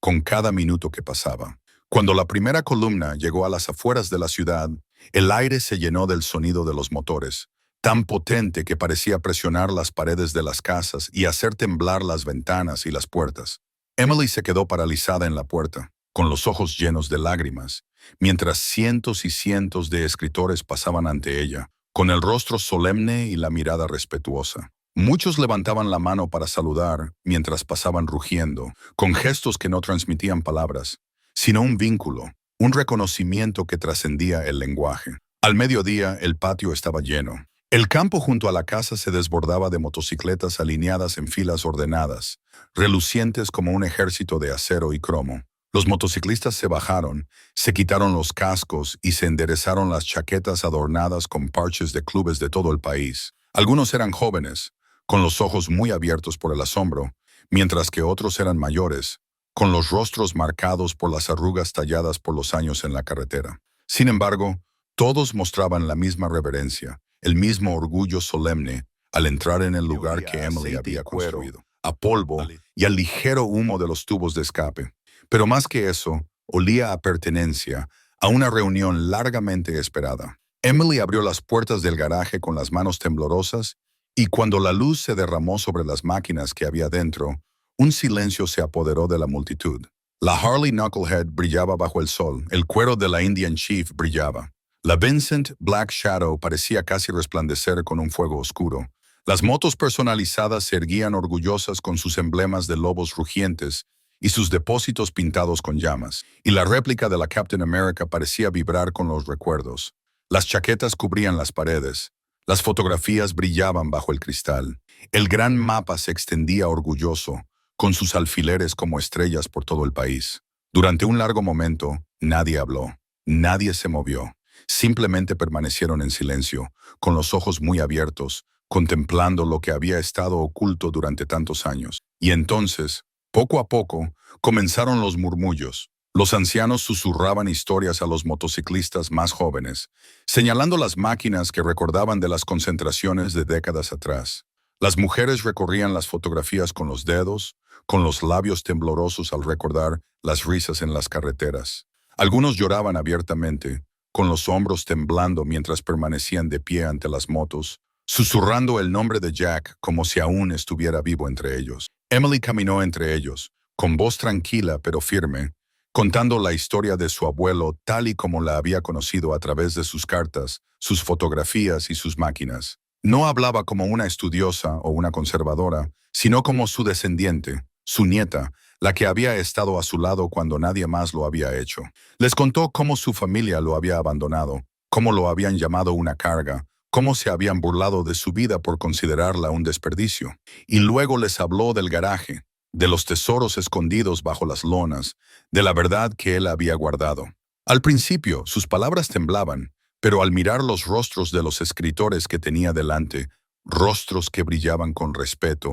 con cada minuto que pasaba. Cuando la primera columna llegó a las afueras de la ciudad, el aire se llenó del sonido de los motores, tan potente que parecía presionar las paredes de las casas y hacer temblar las ventanas y las puertas. Emily se quedó paralizada en la puerta, con los ojos llenos de lágrimas, mientras cientos y cientos de escritores pasaban ante ella, con el rostro solemne y la mirada respetuosa. Muchos levantaban la mano para saludar mientras pasaban rugiendo, con gestos que no transmitían palabras, sino un vínculo, un reconocimiento que trascendía el lenguaje. Al mediodía, el patio estaba lleno. El campo junto a la casa se desbordaba de motocicletas alineadas en filas ordenadas, relucientes como un ejército de acero y cromo. Los motociclistas se bajaron, se quitaron los cascos y se enderezaron las chaquetas adornadas con parches de clubes de todo el país. Algunos eran jóvenes, con los ojos muy abiertos por el asombro, mientras que otros eran mayores, con los rostros marcados por las arrugas talladas por los años en la carretera. Sin embargo, todos mostraban la misma reverencia, el mismo orgullo solemne al entrar en el lugar que Emily había construido, a polvo y al ligero humo de los tubos de escape. Pero más que eso, olía a pertenencia, a una reunión largamente esperada. Emily abrió las puertas del garaje con las manos temblorosas y cuando la luz se derramó sobre las máquinas que había dentro, un silencio se apoderó de la multitud. La Harley Knucklehead brillaba bajo el sol, el cuero de la Indian Chief brillaba. La Vincent Black Shadow parecía casi resplandecer con un fuego oscuro. Las motos personalizadas se erguían orgullosas con sus emblemas de lobos rugientes y sus depósitos pintados con llamas, y la réplica de la Captain America parecía vibrar con los recuerdos. Las chaquetas cubrían las paredes, las fotografías brillaban bajo el cristal. El gran mapa se extendía orgulloso, con sus alfileres como estrellas por todo el país. Durante un largo momento, nadie habló. Nadie se movió. Simplemente permanecieron en silencio, con los ojos muy abiertos, contemplando lo que había estado oculto durante tantos años. Y entonces, poco a poco, comenzaron los murmullos. Los ancianos susurraban historias a los motociclistas más jóvenes, señalando las máquinas que recordaban de las concentraciones de décadas atrás. Las mujeres recorrían las fotografías con los dedos, con los labios temblorosos al recordar las risas en las carreteras. Algunos lloraban abiertamente, con los hombros temblando mientras permanecían de pie ante las motos, susurrando el nombre de Jack como si aún estuviera vivo entre ellos. Emily caminó entre ellos, con voz tranquila pero firme, contando la historia de su abuelo tal y como la había conocido a través de sus cartas, sus fotografías y sus máquinas. No hablaba como una estudiosa o una conservadora, sino como su descendiente, su nieta, la que había estado a su lado cuando nadie más lo había hecho. Les contó cómo su familia lo había abandonado, cómo lo habían llamado una carga, cómo se habían burlado de su vida por considerarla un desperdicio. Y luego les habló del garaje, de los tesoros escondidos bajo las lonas, de la verdad que él había guardado. Al principio, sus palabras temblaban, pero al mirar los rostros de los escritores que tenía delante, rostros que brillaban con respeto,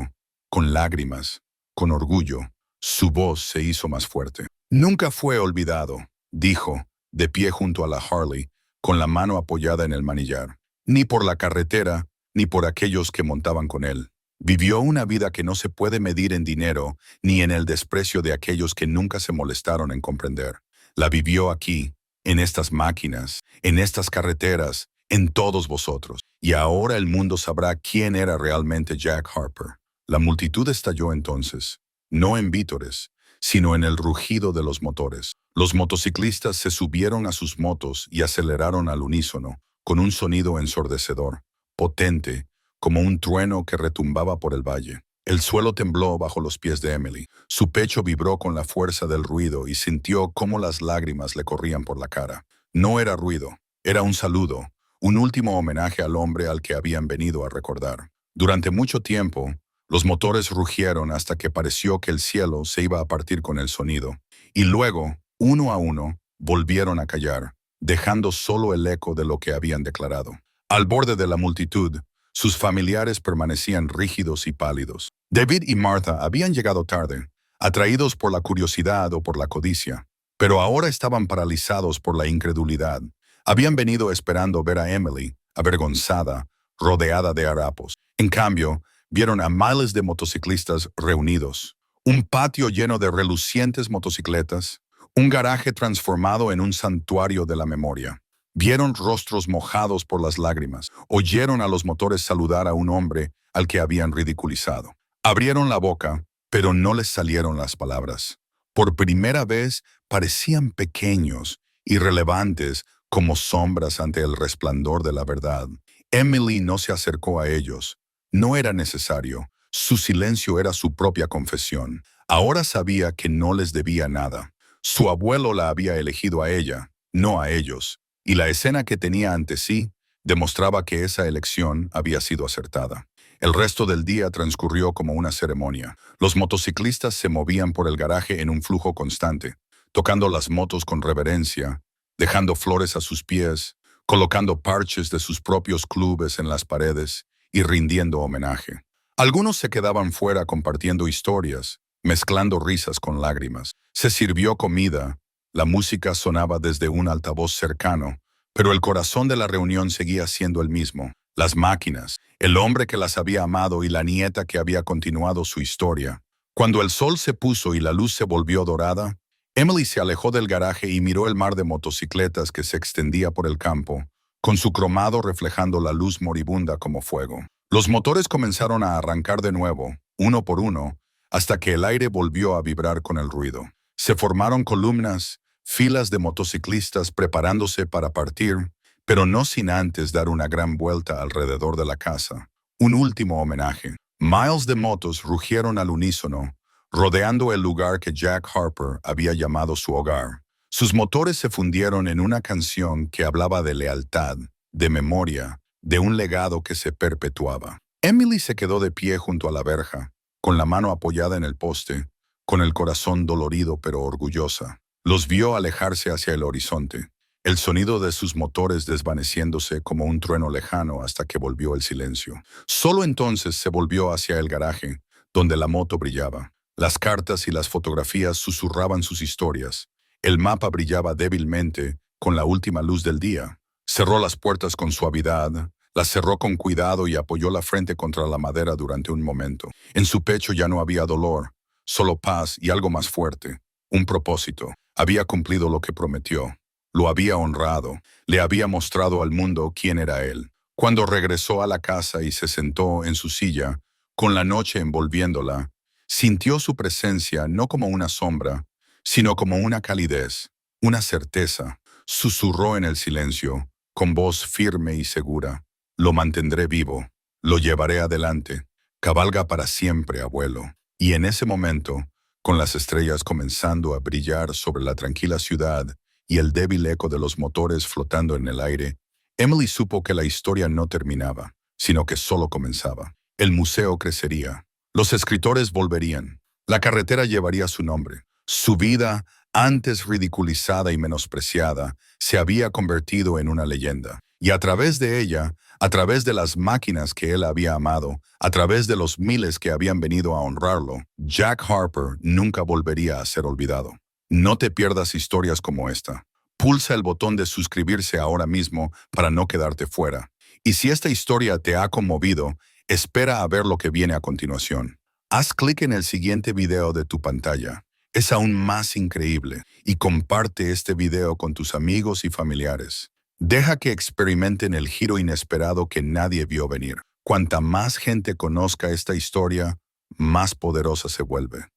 con lágrimas, con orgullo, su voz se hizo más fuerte. Nunca fue olvidado, dijo, de pie junto a la Harley, con la mano apoyada en el manillar, ni por la carretera, ni por aquellos que montaban con él. Vivió una vida que no se puede medir en dinero, ni en el desprecio de aquellos que nunca se molestaron en comprender. La vivió aquí, en estas máquinas, en estas carreteras, en todos vosotros. Y ahora el mundo sabrá quién era realmente Jack Harper. La multitud estalló entonces, no en vítores, sino en el rugido de los motores. Los motociclistas se subieron a sus motos y aceleraron al unísono, con un sonido ensordecedor, potente, como un trueno que retumbaba por el valle. El suelo tembló bajo los pies de Emily. Su pecho vibró con la fuerza del ruido y sintió cómo las lágrimas le corrían por la cara. No era ruido, era un saludo, un último homenaje al hombre al que habían venido a recordar. Durante mucho tiempo, los motores rugieron hasta que pareció que el cielo se iba a partir con el sonido. Y luego, uno a uno, volvieron a callar, dejando solo el eco de lo que habían declarado. Al borde de la multitud, sus familiares permanecían rígidos y pálidos. David y Martha habían llegado tarde, atraídos por la curiosidad o por la codicia, pero ahora estaban paralizados por la incredulidad. Habían venido esperando ver a Emily, avergonzada, rodeada de harapos. En cambio, vieron a miles de motociclistas reunidos, un patio lleno de relucientes motocicletas, un garaje transformado en un santuario de la memoria. Vieron rostros mojados por las lágrimas, oyeron a los motores saludar a un hombre al que habían ridiculizado. Abrieron la boca, pero no les salieron las palabras. Por primera vez parecían pequeños, irrelevantes, como sombras ante el resplandor de la verdad. Emily no se acercó a ellos. No era necesario. Su silencio era su propia confesión. Ahora sabía que no les debía nada. Su abuelo la había elegido a ella, no a ellos. Y la escena que tenía ante sí demostraba que esa elección había sido acertada. El resto del día transcurrió como una ceremonia. Los motociclistas se movían por el garaje en un flujo constante, tocando las motos con reverencia, dejando flores a sus pies, colocando parches de sus propios clubes en las paredes y rindiendo homenaje. Algunos se quedaban fuera compartiendo historias, mezclando risas con lágrimas. Se sirvió comida. La música sonaba desde un altavoz cercano, pero el corazón de la reunión seguía siendo el mismo. Las máquinas, el hombre que las había amado y la nieta que había continuado su historia. Cuando el sol se puso y la luz se volvió dorada, Emily se alejó del garaje y miró el mar de motocicletas que se extendía por el campo, con su cromado reflejando la luz moribunda como fuego. Los motores comenzaron a arrancar de nuevo, uno por uno, hasta que el aire volvió a vibrar con el ruido. Se formaron columnas, filas de motociclistas preparándose para partir, pero no sin antes dar una gran vuelta alrededor de la casa. Un último homenaje. Miles de motos rugieron al unísono, rodeando el lugar que Jack Harper había llamado su hogar. Sus motores se fundieron en una canción que hablaba de lealtad, de memoria, de un legado que se perpetuaba. Emily se quedó de pie junto a la verja, con la mano apoyada en el poste, con el corazón dolorido pero orgullosa. Los vio alejarse hacia el horizonte. el sonido de sus motores desvaneciéndose como un trueno lejano hasta que volvió el silencio. Solo entonces se volvió hacia el garaje, donde la moto brillaba. Las cartas y las fotografías susurraban sus historias. El mapa brillaba débilmente con la última luz del día. Cerró las puertas con suavidad, las cerró con cuidado y apoyó la frente contra la madera durante un momento. En su pecho ya no había dolor, solo paz y algo más fuerte, un propósito. Había cumplido lo que prometió. Lo había honrado, le había mostrado al mundo quién era él. Cuando regresó a la casa y se sentó en su silla, con la noche envolviéndola, sintió su presencia no como una sombra, sino como una calidez, una certeza. Susurró en el silencio, con voz firme y segura. Lo mantendré vivo, lo llevaré adelante. Cabalga para siempre, abuelo. Y en ese momento, con las estrellas comenzando a brillar sobre la tranquila ciudad, y el débil eco de los motores flotando en el aire, Emily supo que la historia no terminaba, sino que solo comenzaba. El museo crecería, los escritores volverían, la carretera llevaría su nombre. Su vida, antes ridiculizada y menospreciada, se había convertido en una leyenda. Y a través de ella, a través de las máquinas que él había amado, a través de los miles que habían venido a honrarlo, Jack Harper nunca volvería a ser olvidado. No te pierdas historias como esta. Pulsa el botón de suscribirse ahora mismo para no quedarte fuera. Y si esta historia te ha conmovido, espera a ver lo que viene a continuación. Haz clic en el siguiente video de tu pantalla. Es aún más increíble y comparte este video con tus amigos y familiares. Deja que experimenten el giro inesperado que nadie vio venir. Cuanta más gente conozca esta historia, más poderosa se vuelve.